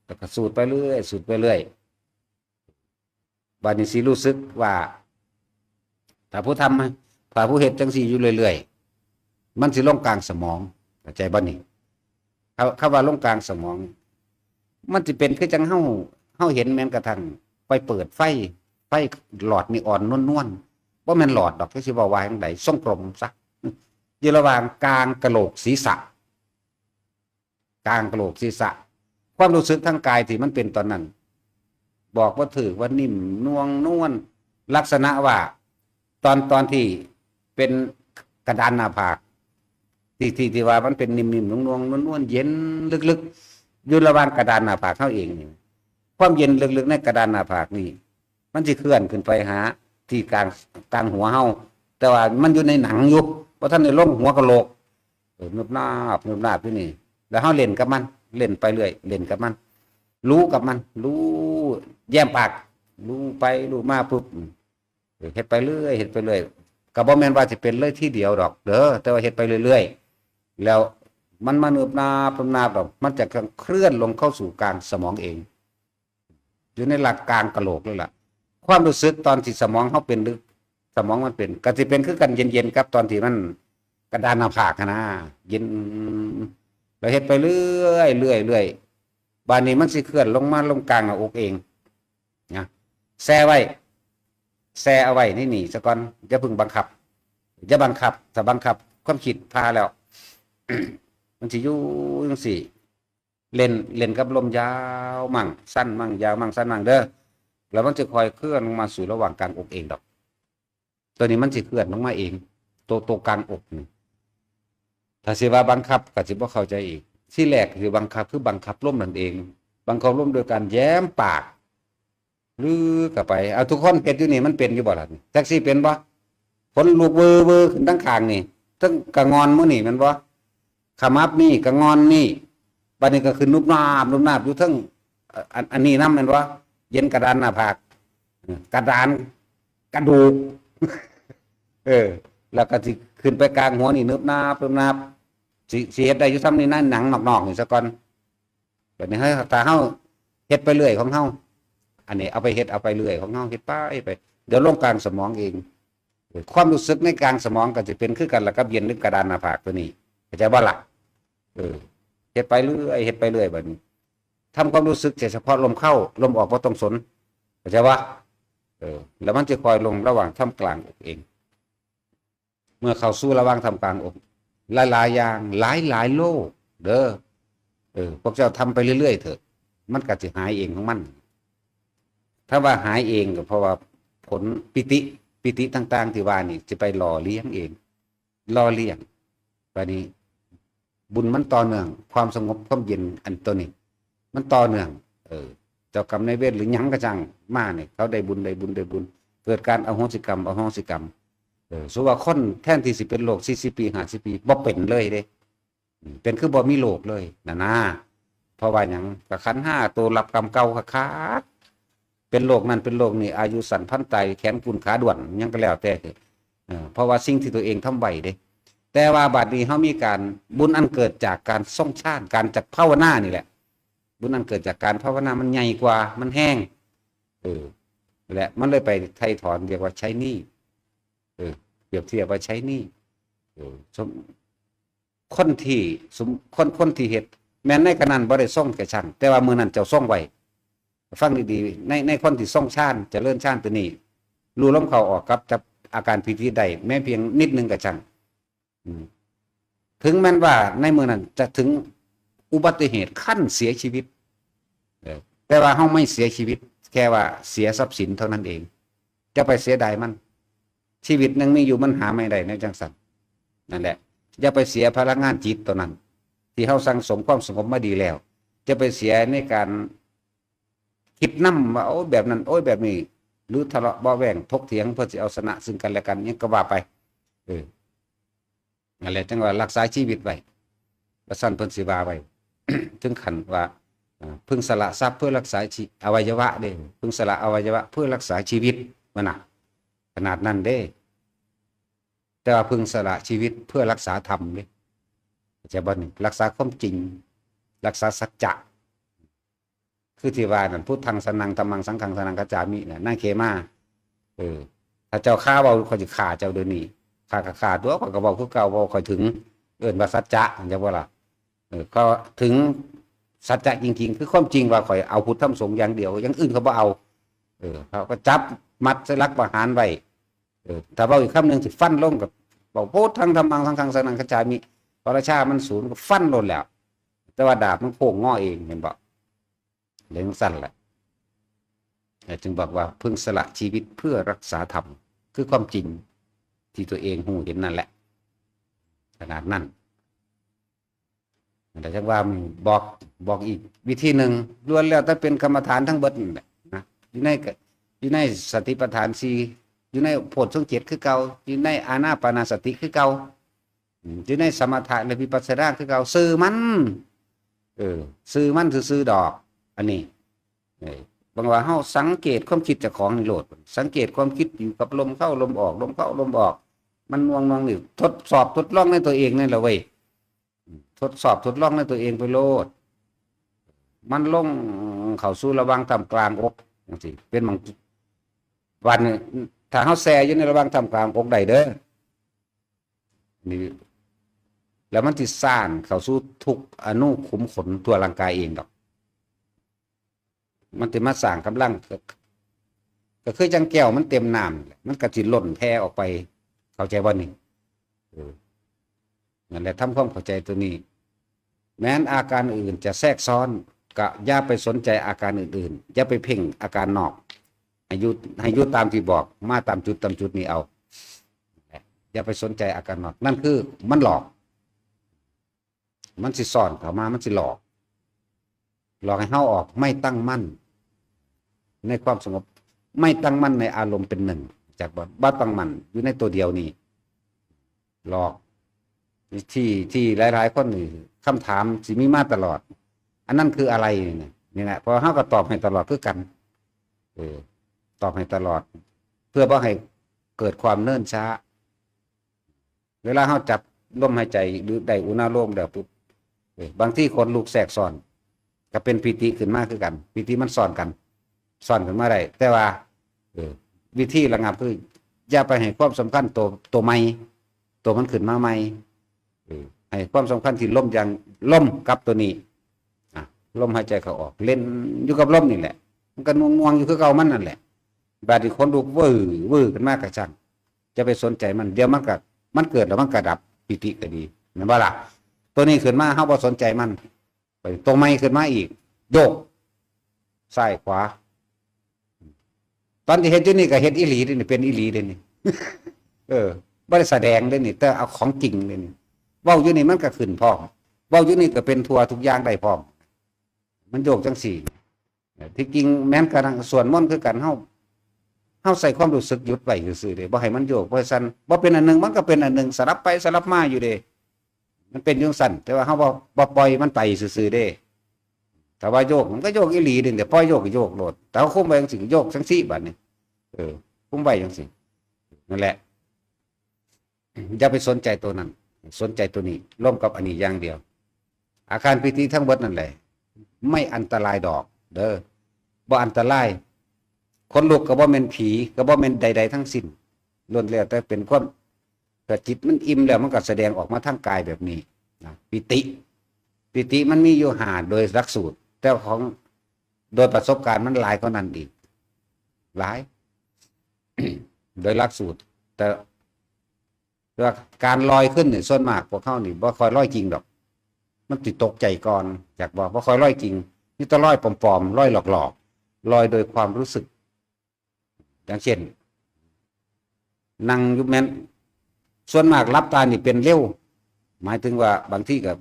แล้วก็สูดไปเรื่อยบาดนี้สิรู้สึกว่าถ้าผู้ทำถ้าผู้เฮ็ดจังซี่อยู่เรื่อยๆมันสิลงกลางสมองเข้าใจบ่นี่คำว่าลงกลางสมองมันจะเป็นคือจังเฮาเห็นแม้กระทั่งไปเปิดไฟหลอดนีออนนวลๆบ่แม่นหลอดดอกที่สิว่าว่าจังได๋ทรงกลมซะอยู่ระหว่างกลางกะโหลกศีรษะกลางกะโหลกศีรษะความรู้สึกทางกายที่มันเป็นตอนนั้นบอกว่าถือว่านิ่มนวลลักษณะว่าตอนที่เป็นกระดานหน้าผากที่ว่ามันเป็นนิ่มๆนวลๆเย็นลึกๆอยู่ระหว่างกระดานหน้าผากเขาเองนี่ความเย็นลึกๆในกระดานหน้าผากนี่มันสิเคลื่อนขึ้นไปหาที่กลางหัวเฮาแต่ว่ามันอยู่ในหนังอยู่เพราะท่านในลงหัวกะโหลกนึบนาบอยู่นี่แล้วเฮาเล่นกับมันเล่นไปเรื่อยเล่นกับมันรู้กับมันรู้แย้มปากรู้ไปรู้มาปุ๊บเฮ็ดไปเรื่อยก็บ่แม่นว่าสิเป็นเลยที่เดียวดอกเด้อแต่ว่าเฮ็ดไปเรื่อยๆแล้วมันมานึบนาบดอกมันจะเคลื่อนลงเข้าสู่กลางสมองเองอยู่ในหลักกลางกะโหลกเลยล่ะความรู้สึกตอนที่สมองเฮาเป็นลึกสมองมันเป็นก็สิเป็นคือกันเย็นๆครับตอนที่มันกระดานหน้าผากนะเย็นแล้วเฮ็ดไปเรื่อยบานนี้มันสิเคลื่อนลงมาลงกลางหน้าอกเองนะแช่เอาไว้นี่ซะก่อนอย่าเพิ่งบังคับถ้าบังความคิดพาแล้ว มันสิอยู่จังซี่เล่นกับลมยาวมั่งสั้นมั่งยาวมั่งสั้นมั่งเด้อแล้วมันจะคอยเคลื่อนลงมาสู่ระหว่างกลางอกเองดอกตัวนี้มันสิเคลื่อนลงมาเองตัวกลางอกนี่ถ้าสิว่าบังคับก็สิบ่เข้าใจอีกที่แรกคือบังคับลมนั่นเองบังคับลมโดยการแย้มปากหรือกลับไปเอาทุกคนเป็นอยู่นี่มันเป็นอยู่บ่ล่ะนี่แท็กซี่เป็นบ่ฝนลูกเวอขึ้นทั้งข้างนี่ทั้งกะงอนมื้อนี่แม่นบ่ขมับนี่กะงอนนี่บัดนี้ก็คือนุบนาบอยู่ทั้งอันนี้นำแม่นบ่เย็นกระดานหน้าผากกระดานกระดูกแล้วก็สิ ขึ้นไปกลางหัวนี่เนิบนาบเนิบนาบสิเฮ็ดได้อยู่ซ้ำนี่นั่นหนังนอกๆนี่ซะก่อนแบบนี้ให้ถ้าเฮาเฮ็ดไปเรื่อยของเฮาอันนี้เอาไปเฮ็ดเอาไปเรื่อยของเฮาเฮ็ดไปเดี๋ยวลงกลางสมองเองความรู้สึกในกลางสมองก็จะเป็นคือกันแล้วกับเย็นนึกกระดานหน้าผากตัวนี้เข้าใจบ่ล่ะเฮ็ดไปเรื่อยเฮ็ดไปเรื่อยแบบนี้ทำความรู้สึกเฉพาะลมเข้าลมออกบ่ต้องสนเข้าใจว่าแล้วมันจะคอยลงระหว่างท่ามกลางอกเองเมื่อเข้าสู่ระหว่างท่ามกลางอกหลายๆอย่างหลายโลกเด้อพวกเจ้าทำไปเรื่อยๆเถอะมันก็จะหายเองของมันถ้าว่าหายเองก็เพราะว่าผลปิติต่างๆที่ว่านี่จะไปหล่อเลี้ยงเองหล่อเลี้ยงไปนี้บุญมันต่อเนื่องความสงบความเย็นอันตัวนี้มันต่อเนื่องเจ้ากรรมนายเวรหรือหยังกระจังมาเนี่ยเขาได้บุญเกิดการอโหสิกรรมสุว่าคนแทนที่สิเป็นโลก40 ปี50 ปีบ่เป็นเลยเด้เป็นคือบ่มีโลกเลยนะเพราะว่าหยังกะขันธ์5ตัวรับกรรมเก่าคักเป็นโลกนั้นเป็นโลกนี้อายุสั้นพันตายแขนกุนขาด่วนยังก็แล้วแต่เพราะว่าสิ่งที่ตัวเองทำไว้เด้แต่ว่าบัดนี้เฮามีการบุญอันเกิดจากการทรงชาติการจักภาวนานี่แหละบุญอันเกิดจากการภาวนามันใหญ่กว่ามันแห้งและมันเลยไปไถ่ถอนเรียกว่าใช้หนี้เปรียบเทียบว่าใช้หนี้คนที่เฮ็ดแม้นในขณะนั้นบ่ได้ส่งแก่ช่างแต่ว่ามื้อนั้นเจ้าส่งไว้ฟังดีๆในคนที่ส่งชาญเจริญชาญตัวนี้รู้ลมเข้าออกกับจับอาการพิธีใดแม้เพียงนิดนึงก็ช่างถึงแม้ว่าในมื้อนั้นจะถึงอุบัติเหตุขั้นเสียชีวิตแต่ว่าเฮาไม่เสียชีวิตแค่ว่าเสียทรัพย์สินเท่านั้นเองจะไปเสียดายมันชีวิตนึงมีอยู่มันหาไม่ได้ในจังซั่นนั่นแหละอย่าไปเสียพลังงานจิตตัวนั้นที่เฮาสั่งสมความสงบมาดีแล้วจะไปเสียในการคิดนำว่าโอ้แบบนั้นโอ้แบบนี้หรือทะเลาะเบาะแว้งถกเถียงเพื่อสิเอาชนะซึ่งกันและกันยังก็ว่าไปนั่นแหละจังว่ารักษาชีวิตไว้ว่าซั่นเพิ่นสิว่าไว้ ถึงขั้นว่าพึงสละทรัพย์เพื่อรักษาอวัยวะเด้พึงสละอวัยวะเพื่อรักษาชีวิตมันน่ะขนาดนั้นเด้แต่ว่าพึงสละชีวิตเพื่อรักษาธรรมเด้จะบ่นี่รักษาความจริงรักษาสัจจะคือที่ว่านั่นพุทธังสนังธัมมังสังฆังสนังกัจฉามิน่ะนั่นเขมาถ้าเจ้าฆ่าเว้าเขาสิฆ่าเจ้าเดี๋ยวนี้ฆ่าก็ฆ่าตัวเขาก็เว้าคือเก่าบ่ค่อยถึงเอิ้นว่าสัจจะจังบ่ล่ะก็ถึงสัจจะจริงๆคือความจริงว่าข่อยเอาพุทธธรรมสงฆ์อย่างเดียวอย่างอื่นเขาบ่เอาเขาก็จับมัดใส่ลักประหารไว้ถ้าเว้าอีกคำนึงสิฟันลงกับบอกพุทธังธัมมังสังฆังสนังกัจฉามิพอราชามันสูญก็ฟันโลดแล้วแต่ว่าดาบมันโค้งง้อเองเห็นบ่เรื่องสั้นแหละจึงบอกว่าพึงสละชีวิตเพื่อรักษาธรรมคือความจริงที่ตัวเองหูเห็นนั่นแหละขนาดนั้นแต่จังว่าบอกอีกวิธีหนึ่งล้วนแล้วถ้าเป็นกรรมฐานทั้งเบิดนี่แหละนะอยู่ในสติปัฏฐาน4อยู่ในโพชฌงค์7คือเก่าอยู่ในอานาปานสติคือเก่าอยู่ในสมถะและวิปัสสนาคือเก่าซื้อมันซื้อดอกอันนี้บางว่าเฮาสังเกตความคิดเจ้าของนี่โลดสังเกตความคิดอยู่กับลมเข้าลมออกลมเข้าลมออกมันวงนี่ทดสอบทดลองในตัวเองนี่แหละเว้ยทดสอบทดลองในตัวเองไปโลดมันลงเข้าสู่ระหว่างท่ามกลางอกจังซี่เป็นบางวันถ้าเฮาแซ่อยู่ในระหว่างท่ามกลางอกได้เด้อนี่แล้วมันสิซ่านเข้าสู่ทุกอนุขุมขนทั่วร่างกายเองดอกมันจะมาสร้างกำลังก็คือจังแก้วมันเต็มน้ำมันก็สิล้นแผ่ออกไปเข้าใจบ่นี่นั่นแหละทำความเข้าใจตัวนี้แม้นอาการอื่นจะแทรกซ้อนก็อย่าไปสนใจอาการอื่นๆอย่าไปเพ่งอาการนอกให้ยุตามที่บอกมาตามจุดนี้เอาอย่าไปสนใจอาการนอกนั่นคือมันหลอกมันสิซ่อนเข้ามามันสิหลอกให้เฮาออกไม่ตั้งมั่นในความสงบไม่ตั้งมั่นในอารมณ์เป็นหนึ่งจากบ่ตั้งมั่นอยู่ในตัวเดียวนี่หลอกที่หลายๆคนนี่คำถามสิมีมาตลอดอันนั้นคืออะไรนี่แหละพอเฮาก็ตอบให้ตลอดคือกันตอบให้ตลอดเพื่อบ่ให้เกิดความเนิ่นช้า เวลาเฮาจับลมหายใจหรือได้อุณาโลมแล้วปุ๊บบางที่คนลูกแทรกซ้อนก็เป็นปิติขึ้นมาคือกันปิติมันซ้อนกันซ้อนขึ้นมาได้แต่ว่าวิธีระงับคืออย่าไปให้ความสำคัญตัวใหม่ตัวมันขึ้นมาใหม่ให้ความสำคัญที่ลมอย่างลมกับตัวนี้ลมหายใจเข้าออกเล่นอยู่กับลมนี่แหละมันก็ง่วงๆอยู่คือเก่ามันนั่นแหละบาดนี้คนลุกวื้อขึ้นมากระชังจะไปสนใจมันเดี๋ยวมันเกิดแล้วมันกระดับปิติก็ดีแม่นบ่ล่ะตัวนี้ขึ้นมาเฮาบ่สนใจมันไปตัวใหม่ขึ้นมาอีกโยกซ้ายขวาตอนที่เฮ็ดอยู่นี่ก็เฮ็ดอีหลีนี่เป็นอีหลีเด้นี่ บ่ได้แสดงเด้นี่แต่เอาของจริงเด้นี่เว้าอยู่นี่มันก็ขึ้นพร้อมเว้าอยู่นี่ก็เป็นทั่วทุกอย่างได้พร้อมมันโยกจังสี่ที่จริงแม้นกระทั่งส่วนม่อนคือกันเฮาใส่ความรู้สึกหยุดไว้ซื่อๆเด้บ่ให้มันโยกบ่ให้สั่นบ่เป็นอันหนึงมันก็เป็นอันหนึงสลับไปสลับมาอยู่เด้มันเป็นจังซั่นแต่ว่าเฮาบ่ปล่อยมันไปซื่อๆเด้ถ้าว่าโยกมันก็โยกอีหลีเด้แต่ปล่อยโยกก็โยกโลดแต่เฮาคุมไว้จังซี่โยกจังซี่บัดนี้คุมไว้จังซี่นั่นแหละอย่าไปสนใจตัวนั้นสนใจตัวนี้ร่วมกับอันนี้อย่างเดียวอาการปิติทั้งหมดนั่นแหละไม่อันตรายดอกเด้อบ่อันตรายคนลุกก็บ่แม่นผีก็บ่แม่นใดๆทั้งสิ้นล้วนแล้วแต่เป็นความแต่จิตมันอิ่มแล้วมันก็แสดงออกมาทางกายแบบนี้นะปิติมันมีอยู่5โดยหลักสูตรแต่ของโดยประสบการณ์มันหลายกว่านั้นอีกหลาย โดยหลักสูตรแต่ว่าการลอยขึ้นเนี่ยส่วนมากพวกเขานี่บ่ค่อยลอยจริงดอกมันติดตกใจก่อนอยากบอกบ่ค่อยลอยจริงนี่ต้องลอยปลอมๆลอยหลอกๆลอยโดยความรู้สึกอย่างเช่นนั่งอยู่แม่นส่วนมากรับตานี่เป็นเร็วหมายถึงว่าบางที่กับ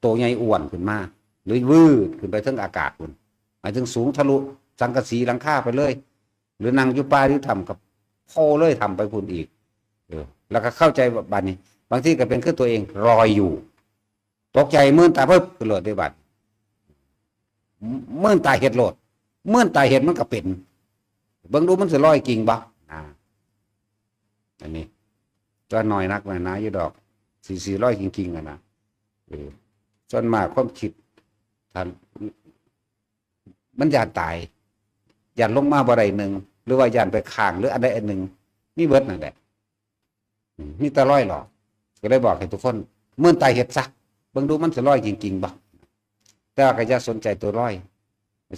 โตใหญ่อ้วนขึ้นมาหรือวืดขึ้นไปถึงอากาศคุณหมายถึงสูงทะลุสังกะสีหลังคาไปเลยหรือนั่งอยู่ป่าหรือทำกับโพเลยทำไปพุ่นอีกแล้วก็เข้าใจว่าบัดนี้บางที่ก็เป็นคือตัวเองลอยอยู่ตกใจมื่นตาเพิ่มขึ้นโหลดด้วยบัดมื่นตาเห็ดโหลดมื่นตาเห็ดมันก็เป็นเบิ่งดูมันสิลอยกิ่งบ่อันนี้ก็น้อยนักหน่อยนะอยู่ดอกสี่ร้อยกิ่งๆนะส่วนมากความคิดท่านมันอยากตายอยากลงมาบ่ได้หนึ่งหรือว่าอยากไปข้างหรืออันใดอันหนึ่งนี่เบิดนั่นแหละนี่ตาร้อยหรอกก็เลยบอกให้ทุกคนเมื่อตายเห็ดซักเบิ่งดูมันจะร้อยจริงๆบ่แต่ก็อย่าสนใจตัวร้อย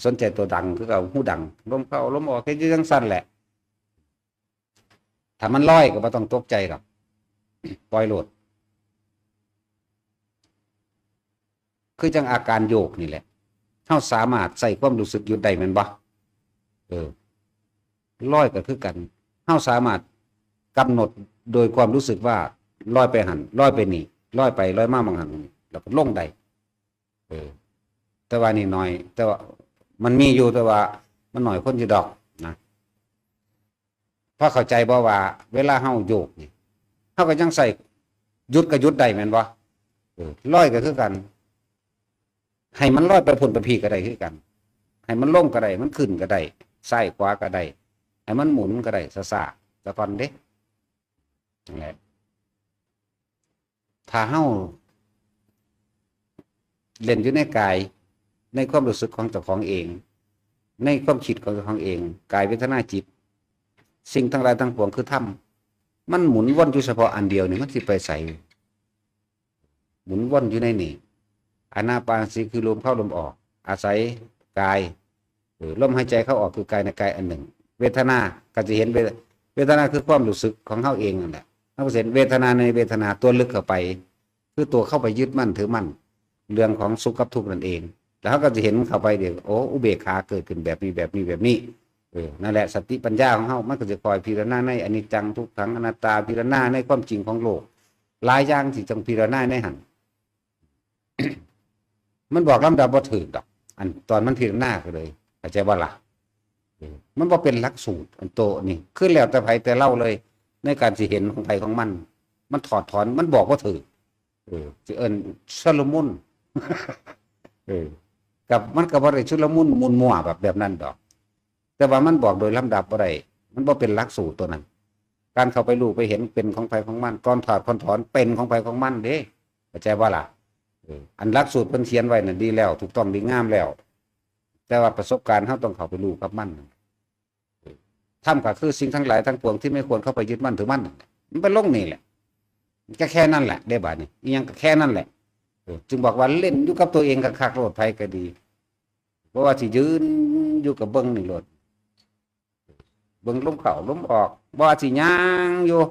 สนใจตัวดังคือเอาหูดังลมเข้าลมออกแค่ยังสั้นแหละถ้ามันร้อยก็ไม่ต้องตกใจหรอกปล่อยโหลดคือจังอาการโยกนี่แหละเท่าสามารถใส่ความรู้สึกหยุดได้แม่นบ่ร้อยก็คือกันเท่าสามารถกำหนดโดยความรู้สึกว่าลอยไปหันลอยไปนี่ลอยไปลอยมาบางหันแล้วก็ลงได้แต่ว่านี่น้อยแต่ว่ามันมีอยู่แต่ว่ามันหน่อยคนอยู่ดอกนะเพราะเข้าใจบ่ว่าเวลาเฮาโยกนี่เฮาก็ยังใส่หยุดก็หยุดได้แม่นบ่ลอยก็คือกันให้มันลอยไปพุ่นไปพี่ก็ได้คือกันให้มันลงก็ได้มันขึ้นก็ได้ซ้ายขวาก็ได้ให้มันหมุนก็ได้ซ่าๆแต่ก่อนเด้นั่นแหละถ้าเฮาเล่นอยู่ในกายในความรู้สึกของเจ้าของเองในความคิดของเจ้าของเองกายเวทนาจิตสิ่งทั้งหลายทั้งปวงคือธรรมมันหมุนวนอยู่เฉพาะอันเดียวนี่มันสิไปใส่หมุนวนอยู่ในนี่อานาปานสติคือลมเข้าลมออกอาศัยกายลมหายใจเข้าออกคือกายในกายอันหนึ่งเวทนาก็จะเห็นเวทนาคือความรู้สึกของเขาเองนั่นแหละเขาเห็นเวทนาในเวทนาตัวลึกเข้าไปคือตัวเข้าไปยึดมั่นถือมั่นเรื่องของสุขกับทุกข์นั่นเองแล้วเขาก็จะเห็นเข้าไปเดี๋ยวโอ้อุเบกขาเกิดขึ้นแบบนี้แบบนี้แบบนี้นั่นแหละสติปัญญาของเขามันก็จะคอยพิจารณาในอนิจจังทุกขังอนัตตาพิจารณาในความจริงของโลกหลายอย่างที่ต้องพิจารณาในหัน มันบอกลำดับบ่ถูกดอกอันตอนมันพิจารณาก็เลยเข้าใจว่าล่ะมันบ่เป็นหลักสูตรอันโตนี่ขึ้นแล้วแต่ไผแต่เล่าเลยในการสิเห็นของไผของมันถอดถอนมันบอกว่าถูกสิเอิ้นซะละมุน กับมันก็บ่ได้ชุลมุนมุนมั่วแบบนั้นดอกแต่ว่ามันบอกโดยลำดับบ่ได้มันบ่เป็นหลักสูตรตัวนั้น การเข้าไปรู้ไปเห็นเป็นของไผของมันก่อนถอดก่อนถอนเป็นของไผของมันเด้เข้าใจว่าล่ะอันหลักสูตรเพิ่นเขียนไว้น่ะดีแล้วถูกต้องดีงามแล้ว แต่ว่าประสบการณ์เฮาต้องเข้าไปรู้กับมันธรรมก็คือสิ่งทั้งหลายทั้งปวงที่ไม่ควรเข้าไปยึดมั่นถือมั่นมันเป็นลงนี่แหละก็แค่นั้นแหละได้บาดนี้อีหยังก็แค่นั้นแหละจึงบอกว่าเล่นอยู่กับตัวเองคักๆโลดไผก็ดีเพราะว่าสิยืนอยู่กับเบิ่งนี่โลดเบิ่งลมเข้าลมออกบ่ว่าสิย่างอยู่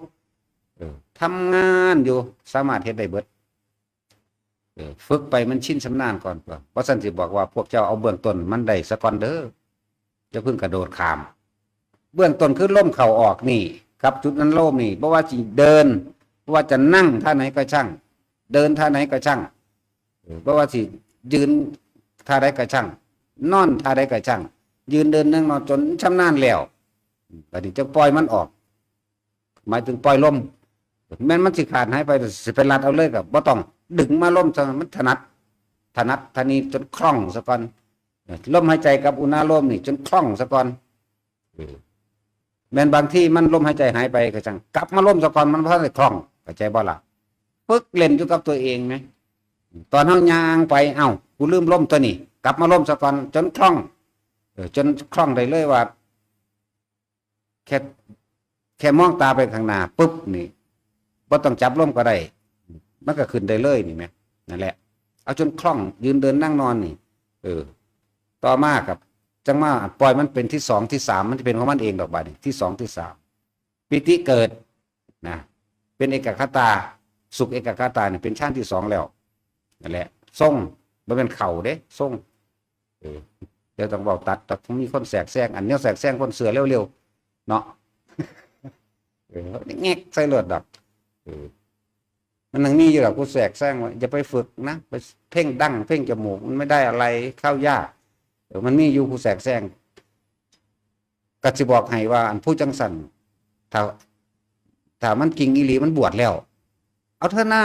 ทำงานอยู่สามารถเฮ็ดได้เบิดฝึกไปมันชินชำนาญก่อนเพราะฉะนั้นสิบอกว่าพวกเจ้าเอาเบื้องต้นมันได้ซะก่อนเด้อจะเพิ่งกระโดดข้ามเบื้องต้นคือล้มเข่าออกนี่ครับจุดนั้นล้มนี่เพราะว่าสิเดินเพราะว่าจะนั่งท่าไหนก็ช่างเดินท่าไหนก็ช่างเพราะว่าสิยืนท่าใดก็ช่างนอนท่าใดก็ช่างยืนเดินนั่งนอนจนชำนาญแล้วก็ถึงจะปล่อยมันออกหมายถึงปล่อยลมแม้นมันสิขาดหายไปสิไปรัดเอาเลยกับบ่ต้องดึงมาลมซะมันถนัดทานี้จนคล่องซะก่อนลมหายใจกับอุณาโลมนี่จนคล่องซะก่อนแม้นบางที่มันลมหายใจหายไปก็จังกลับมาลมซะก่อนมันบ่ทันได้คล่องเข้าใจบ่ล่ะฝึกเล่นอยู่กับตัวเองไหมตอนเฮาย่างไปเอ้ากูลืมลมตัวนี้กลับมาลมซะก่อนจนคล่องจนคล่องได้เลยว่าแค่มองตาไปข้างหน้าปุ๊บนี่บ่ต้องจับลมก็ได้มันก็ขึ้นได้เลยนี่ไหมนั่นแหละเอาจนคล่องยืนเดินนั่งนอนนี่ต่อมากับจังมาปล่อยมันเป็นที่สองที่สามมันจะเป็นของมันเองดอกบาดนี่ที่สองที่สามปิติเกิดนะเป็นเอกคตาสุขเอกคตาเนี่ยเป็นชั้นที่สองแล้วนั่นแหละทรงมันเป็นเข่าเด้ทรงเดี๋ยวต้องบอกตัดมีคนแสกแซงอันนี้แสกแซงคนเสือเร็วๆเนาะแงกใส่เลือดดักมันยังมีอยู่หรอกกูแสกแซงว่าอย่าไปฝึกนะไปเพ่งดั้งเพ่งจมูกมันไม่ได้อะไรเข้ายากมันมีอยู่กูแสกแซงก็จะบอกให้ว่าอันผู้จังสันถ้ามันกิ่งอีหลีมันบวชแล้วเอาเถอะหน้า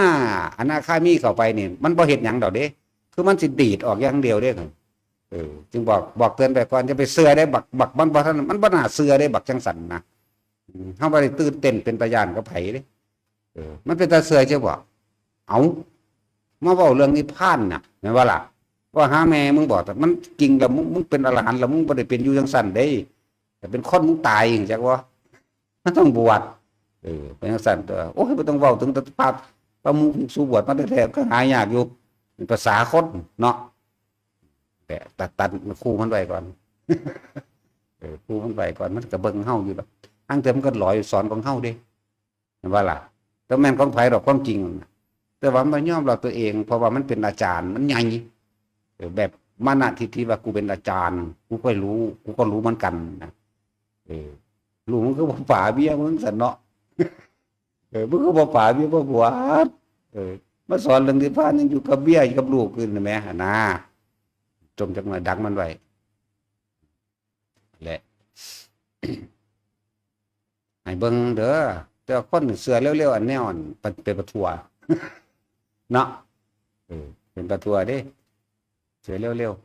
อนาคามีเข้าไปนี่มันบ่เห็นหยังดอกเด้คือมันสิดีดออกอย่างเดียวเด้จึงบอกเตือนไปก่อนจะไปเสือได้บักมันบ่ทันมันบ่น่าเสือได้บักจังสันนะเฮาบ่ได้ตื่นเต้นเป็นตาย่านกับไผเด้มันเป็นตาเสือใช่บ่เอามาเว้าเรื่องนิพพานน่ะแม่นว่าล่ะว่าหาแม่มึงบอกแต่มันจริงแล้วมึงเป็นอรหันต์แล้วมึงบ่ได้เป็นอยู่จังซั่นเด้แต่เป็นคนมึงตายจักว่ามันต้องบวชเป็นจังซั่นตัวโอ้ยบ่ต้องเว้าถึงตภาพว่ามึงสู่บวชมาแท้ๆก็หายากอยู่เป็นภาษาคนเนาะแต่ตัดครูมันไว้ก่อนครูมันไว้ก่อนมันก็เบิ่งเฮาอยู่ดอกอังเถอะมันก็หลอยสอนของเฮาเด้แม่นว่าล่ะแต่แม่นของไผดอกความจริงแต่ว่ามันยอมรับตัวเองเพราะว่ามันเป็นอาจารย์มันใหญ่แบบมานะทิฏฐิว่ากูเป็นอาจารย์กูก็รู้กูก็รู้เหมือนกันนะรู้มึงก็บ่ป่าเบี้ยมึงซั่นเนาะมึงก็บ่ป่าเบี้ยบ่บวชมาสอนเรื่องนิพพานยังอยู่กับเบี้ยอยู่กับลูกขึ้นนะแม่นะจมจักหน่อยดักมันไว้แหละ ให้เบิ่งเด้อแต่คนเสือเร็วๆอันแนวอันเป็นประทัวเนาะเป็นประทัวเด้เสือเร็วๆ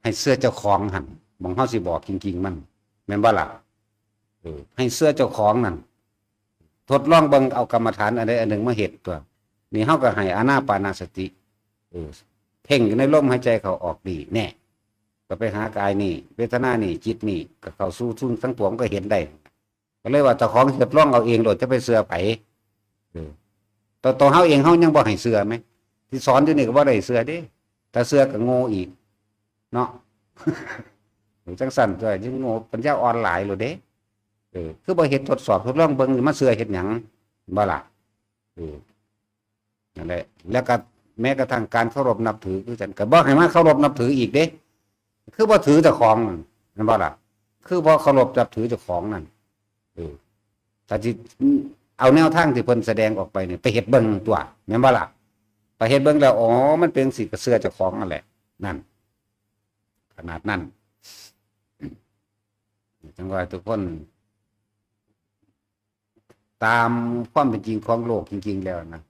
ให้เสื้อเจ้าของหั่นมองเฮาสิบอกจริงๆมันแม่นบ่ล่ะให้เสื้อเจ้าของนั่นทดลองเบิ่งเอากรรมฐานอันใดอันหนึ่งมาเฮ็ดตัวนี่เฮาก็ให้อานาปานสติเพ่งอยู่ในลมหายใจเข้าออกดีแน่ก็ไปหากายนี่เวทนานี่จิตนี่ก็เข้าสู่ทุนทั้งปวงก็เห็นได้ก็เลยว่าเจ้าของทดลองเอาเองโลดจะไปเสือไผตัวเฮาเองเฮายังบ่ให้เสือไหมที่สอนอยู่นี่ก็บ่ได้เสือเด้ถ้าเสือก็โง่อีกเนาะจังสั่นตัวยิ่งโง่ปัญญาอ่อนหลายโลดเด้คือบ่เฮ็ดทดสอบทดลองเบิ่งมาเสือเฮ็ดหยังบ่ล่ะนั่นแหละแล้วก็แม้กระทั่งการเคารพนับถือคือกันก็บ่ให้มาเคารพนับถืออีกเด้คือบ่ถือเจ้าของนั่นบ่ล่ะคือบ่เคารพนับถือเจ้าของนั่นถ้าสิเอาแนวทางที่เพิ่นแสดงออกไปเนี่ยไปเฮ็ดเบิ่งตัวแม่นบ่ล่ะไปเฮ็ดเบิ่งแล้วอ๋อมันเป็นสิกระเสือเจ้าของนั่นแหละนั่นขนาดนั้นจังว่าทุกคนตามความเป็นจริงของโลกจริงๆแล้วนะ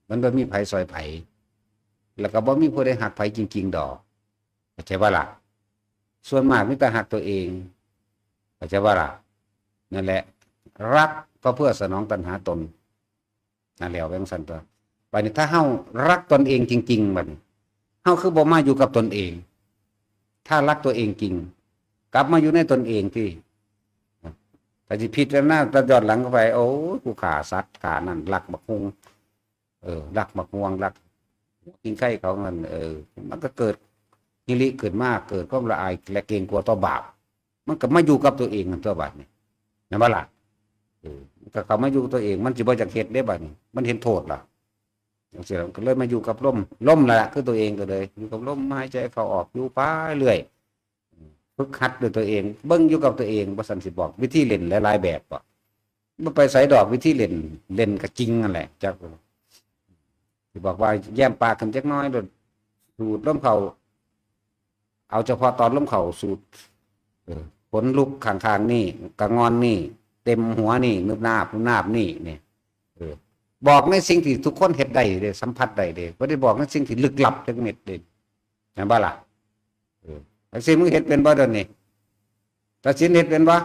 มันบ่มีไผซอยไผแล้วก็บ่มีผู้ใดหักไผจริงๆดอกเข้าใจบ่ล่ะส่วนมากมีแต่หักตัวเอง เข้าใจว่าล่ะนั่นแหละรักก็เพื่อสนองตัณหาตนนั่นแหละเป็นสันตัวไปนี่ถ้าเฮารักตนเองจริงๆบัดเฮาคือบ่มาอยู่กับตนเอง ถ้ารักตัวเองจริงกลับมาอยู่ในตนเองที่แต่ที่พิจารณาตะยอดหลังเข้าไปโอ้กูขาสัตว์ขานั่นรักบักฮวงรักบักฮวงรักกินไข่เขาเงินมันก็เกิดฮิริเกิดมากเกิดความละอายและเกรงกลัวต่อบาปมันก็มาอยู่กับตัวเองตัวบาปนี่นะบ้าล่ะก็เขามาอยู่ตัวเองมันจิบ่จากเหตุได้บาปนี่มันเห็นโทษล่ะอย่างเสียก็เลยมาอยู่กับล่มละคือตัวเองก็เลยอยู่กับล่มหายใจเข้าออกอยู่ไปเรื่อยฝึกหัดด้วยตัวเองเบิ้งอยู่กับตัวเองบ่สันสิบอกวิธีเล่นหลายๆแบบบ่มันไปใส่ดอกวิธีเล่นก็จริงนั่นแหละจักที่บอกว่าแย้มปากกันจักน้อยโดนสูดลมเขาเอาเฉพาะตอนลมเขาสูดขนลุกข้างๆนี่กระงอนนี่เต็มหัวนี่นึบนาบนี่เนี่ยบอกในสิ่งที่ทุกคนเห็นได้เลยสัมผัสได้เลยไม่ได้บอกในสิ่งที่ลึกลับจักเม็ดเลยเห็นบ่ล่ะไอ้สิ่งมึงเห็นเป็นบ่เดินนี่ตัดสินเห็นเป็นบ่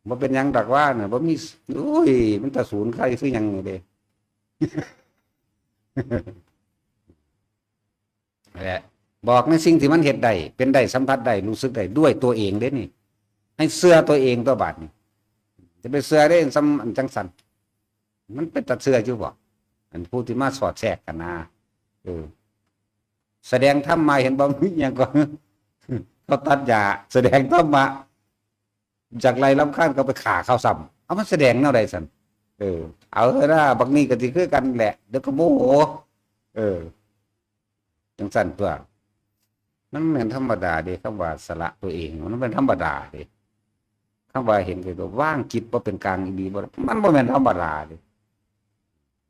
บ่เป็นยังดักว่าเนี่ยบ่มีอุ้ยมันตะศูนย์ใครซื้อยังเด้แหละบอกในสิ่งที่มันเห็นได้เป็นได้สัมผัสได้รู้สึกได้ด้วยตัวเองเด้นี่ให้เสื้อตัวเองตัวบาดนี่จะไปเสื้อได้ซ้ำอันจังสันมันเป็นตัดเสื้ออยู่บ่อันผู้ที่มาสอดแทรกกันนะแสดงธรรมมาเห็นบ่มีอย่างก็เขาตัดยาแสดงธรรมะจากไรลำข้างก็ไปขาเข้าซ้ำเอามันแสดงแนวใดสันเอาเถอะนะบางนี่ก็ที่คือกันแหละเดี๋ยวก็โมโหจังสันตัวมันเหมือนธรรมดาเด้คำว่าสละตัวเองมันเป็นธรรมดาเด้คำว่าเห็นคือตัวว่างจิตว่าเป็นกลางดีบ่มันบ่เป็นธรรมดาเด้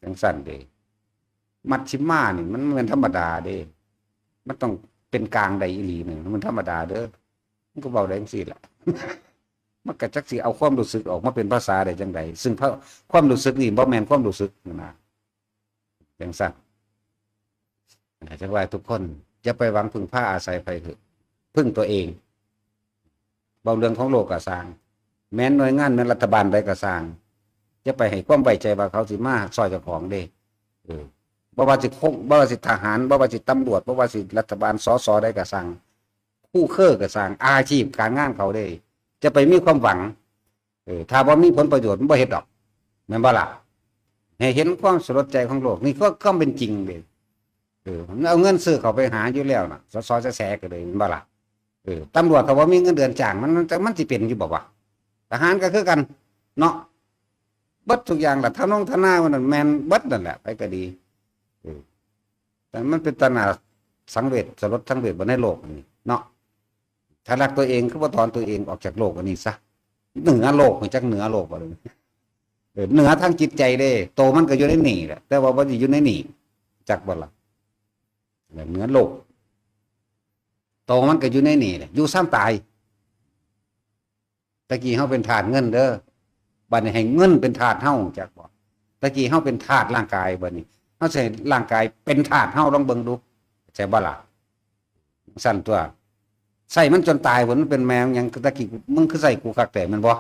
จังสันเด้มัชฌิมานี่มันเป็นธรรมดาเด้มันต้องเป็นกลางใดอีหลีนึงมันธรรมดาเด้อมันก็เว้าได้จังซี่ล่ะ มันก็จักสิเอาความรู้สึกออกมาเป็นภาษาได้จังไดซึ่งความรู้สึกนี่บ่แม่นความรู้สึกนะจังซั่นจังว่าทุกคนอย่าไปหวังพึ่งพาอาศัยไผเถอะพึ่งตัวเองเบาเรื่องของโลกก็สร้างแม้นหน่วยงานแม้นรัฐบาลใดก็สร้างอย่าไปให้ความไว้ใจว่าเขาสิมาซอยเจ้าของเด้บ่ว่าสิบ่ว่าสิทหารบ่ว่าสิตำรวจบ่ว่าสิรัฐบาลสสใดก็สร้างคู่เครือก็สร้างอาชีพการงานเขาได้จะไปมีความหวังถ้าบ่มีผลประโยชน์มันบ่เฮ็ดดอกแม่นบ่ล่ะให้เห็นความสลดใจของโลกนี่ก็เป็นจริงเด้เอาเงินซื้อเขาไปหาอยู่แล้วน่ะสสแสก็เลยแม่นบ่ล่ะตำรวจเขาบ่มีเงินเดือนจ้างมันสิเป็นอยู่บ่วะทหารก็คือกันเนาะเบิดทุกอย่างล่ะทนามันนั่นแม่นเบิดนั่นแหละไปก็ดีแต่มันเป็นตนาสังเวชสลดสังเวชบ่ในโลกนี่เนาะถ้ารักตัวเองคือว่าถอนตัวเองออกจากโลกอันนี้ซะเหนือโลกจากเหนือโลกบ่เลยเหนือทางจิตใจเด้โตมันก็อยู่ในนี่แหละแต่ว่าบ่ได้อยู่ในนี่จักบ่ล่ะเหนือโลกโตมันก็อยู่ในนี่แหละอยู่ซ้ำตายตะกี้เฮาเป็นทาสเงินเด้อบัดนี้ให้เงินเป็นทาสเฮาจักบ่ตะกี้เฮาเป็นทาสร่างกายบัดนี้เฮาใช้ร่างกายเป็นทาสเฮาลองเบิ่งดูใช่บ่ล่ะสั่นตัวใส่มันจนตายผลมันเป็นแมวยังตะกี้มึงคือใส่กูคักแต่มันบ่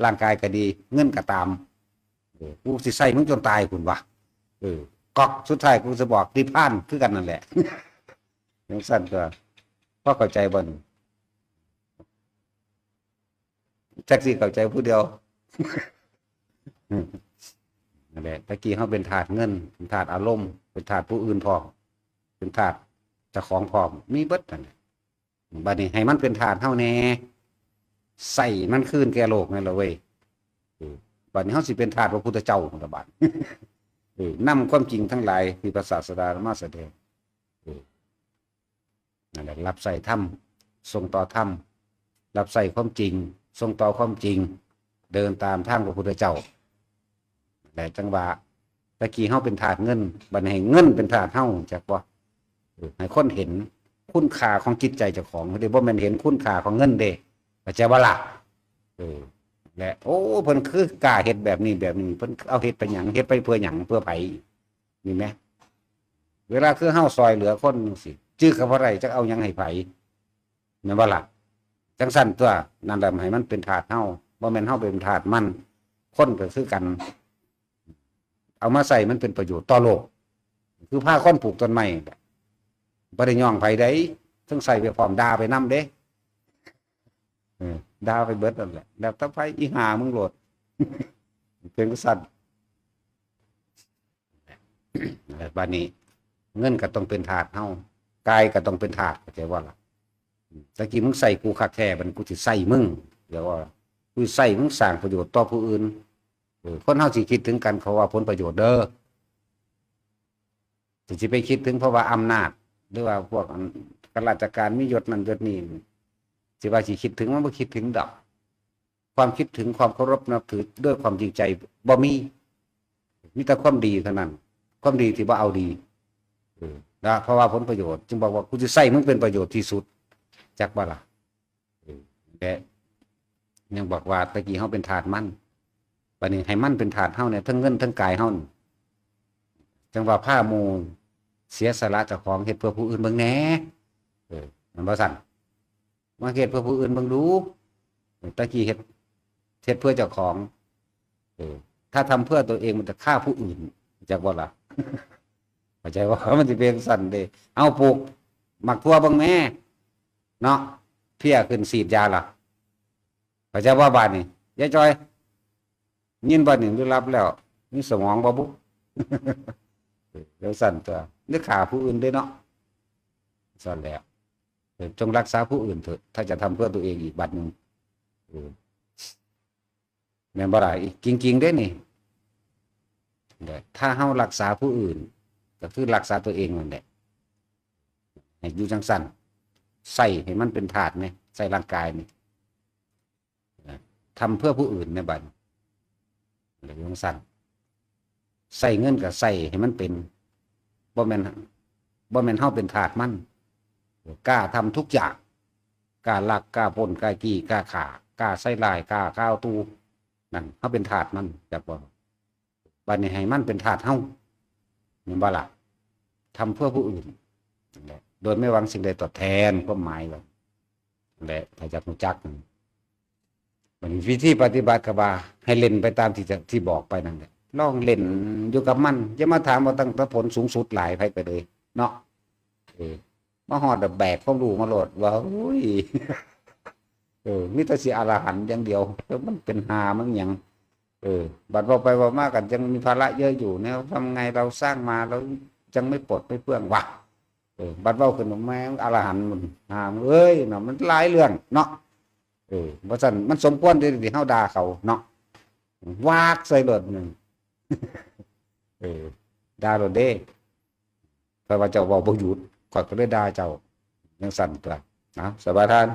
ร่างกายก็ดีเงินก็ตามกูสิใส่มึงจนตายคุณวะกอกสุดท้ายกูจะบอกดิพานคือกันนั่นแหละยังสั้นตัวพอเข้าใจบ่นแท็กซี่เข้าใจผู้เดียวนั่นแหละตะกี้เขาเป็นถาดเงินเป็นถาดอารมณ์เป็นถาดผู้อื่นพร้อมเป็นถาดเจ้าของพร้อมมีเบิดนั่นแหละบัดนี้ให้มันเป็นถาดเท่าแน่ใส่มันคืนแก่โลกนั่นละเว้ยบัดนี้เขาสิเป็นถาดพระพุทธเจ้าของตะบัดนำความจริงทั้งหลายที่พระศาสดามาแสดงนั่นแหละรับใส่ธรรมส่งต่อธรรมรับใส่ความจริงส่งต่อความจริงเดินตามทางพระพุทธเจ้าแต่จังหวะตะกี้เฮาเป็นถาดเงินบัดนี้ให้เงินเป็นถาดเฮาจักบ่ให้คนเห็นคุณค่าของจิตใจเจ้าของเด้บ่แม่นเห็นคุณค่าของเงินเด้เข้าใจบ่ล่ะและโอ้เพิ่นคือกล้าเฮ็ดแบบนี้เพิ่นเอาเฮ็ดไปหยังเฮ็ดไปเพื่อหยังเพื่อไผนี่แหมเวลาคือเฮาซอยเหลือคนสิจื้อกับบ่ได้จักเอาหยังให้ไผแม่นบ่ล่ะ จังสั่นตัวนั่นแหละให้มันเป็นถาดเฮาบ่แม่นเฮาเป็นถาดมันคนก็คือกัน เอามาใส่มันเป็นประโยชน์ต่อโลกคือผ้าค้อนปลูกต้นไม้บ่ได้ย่องไผได้ทั้งใส่ไปพร้อมดาไปนํเด้ดาไปเบิดนั่นแหละแล้วถ้าไผอีหามึงโหลด เป็นสั่นบัดนี้เงินก็ต้องเป็นถาดเฮากายก็ต้องเป็นถาดเข้าใจว่าล่ะตะกี้มึงใส่กูคักแท้บัดกูสิใส่มึงเดี๋ยวว่ากูใส่มึงสร้างประโยชน์ต่อผู้อื่นคนเฮาสิคิดถึงกันเขาว่าผลประโยชน์เด้อสิไปคิดถึงเพราะว่าอำนาจหรือว่าพวกข้าราชการมียศนั้นยศนี้สิว่าสิคิดถึงมันบ่คิดถึงดอกความคิดถึงความเคารพนับถือด้วยความจริงใจบ่มีแต่ความดีเท่านั้นความดีที่บ่เอาดีนะเพราะว่าผลประโยชน์จึงบอกว่ากูจะใส่มึงเป็นประโยชน์ที่สุดจักบ่ล่ะแต่ยังบอกว่าตะกี้เฮาเป็นถาดมันบัดนี้ให้มันเป็นถาดเฮาเนี่ยทั้งเงินทั้งกายเฮาจังว่าผ้ามูเสียสละเจ้าของเฮ็ดเพื่อผู้อื่นเบิ่งแหน่มันบ่สั่นมาเฮ็ดเพื่อผู้อื่นเบิ่งดูตะกี้เฮ็ดเพื่อเจ้าของถ้าทำเพื่อตัวเองมันจะฆ่าผู้อื่นจักบ่ล่ะเข้าใจว่ามันสิเป็นสั่นเด้เอาปลูกหมักทั่วเบิ่งแม่เนาะเพี้ยขึ้นฉีดยาล่ะเข้าใจว่าบาดนี้ยายจอยยินบ่นี่ได้รับแล้วมีสมองบ่บุ แล้วสั่นตัวนึกฆ่าผู้อื่นได้เนาะสั่นแล้วจงรักษาผู้อื่นเถิดถ้าจะทำเพื่อตัวเองอีกบัดนึงแม่นบ่ล่ะจริงๆเด้นี่ถ้าเฮารักษาผู้อื่นก็คือรักษาตัวเองนั่นแหละให้อยู่จังสั่นใส่ให้มันเป็นถาดไหมใส่ร่างกายนี่ทำเพื่อผู้อื่นในบัดหรือจังสั่นใส่เงินกับใส่ให้มันเป็นบ่แม่นเฮาเป็นถาดมันกล้าทำทุกอย่างกล้าลักกล้าปล้นกล้ากี้กล้าฆ่ากล้าใส่ร้ายกล้าข้าวตูนั่นเฮาเป็นถาดมันจักบ่บัดนี้ให้มันเป็นถาดเฮาแม่นบ่ล่ะทำเพื่อผู้อื่นโดยไม่หวังสิ่งใดตอบแทนความหมายว่าแหละถ้าจักรู้จักมันวิธีปฏิบัติก็ว่าให้เล่นไปตามที่บอกไปนั่นแหละลองเล่นอยู่กับมันอย่ามาถามว่าตั้งแต่ผลสูงสุดหลายไปเลยเนาะมาฮอดแบกความรู้มาโลดว่าโอ้ยมีแต่สิอรหันต์อย่างเดียวมันเป็นหามันหยังบัดว่าไปว่ามากันยังมีภาระเยอะอยู่เนี่ยทำไงเราสร้างมาแล้วจังไม่ปลดไม่เปลื้องวะบัดเว้าขึ้นแม่งอรหันต์มันหามเอ้ยเนาะมันหลายเรื่องเนาะเพราะฉะนั้นมันสมควรที่เฮาด่าเขาเนาะวากใส่รถนึงด่ารถเด้เพราะว่าเจ้าเว้าบ่หยุดข้อยก็เลยด่าเจ้าจังสั่นตัวนะสบายทาน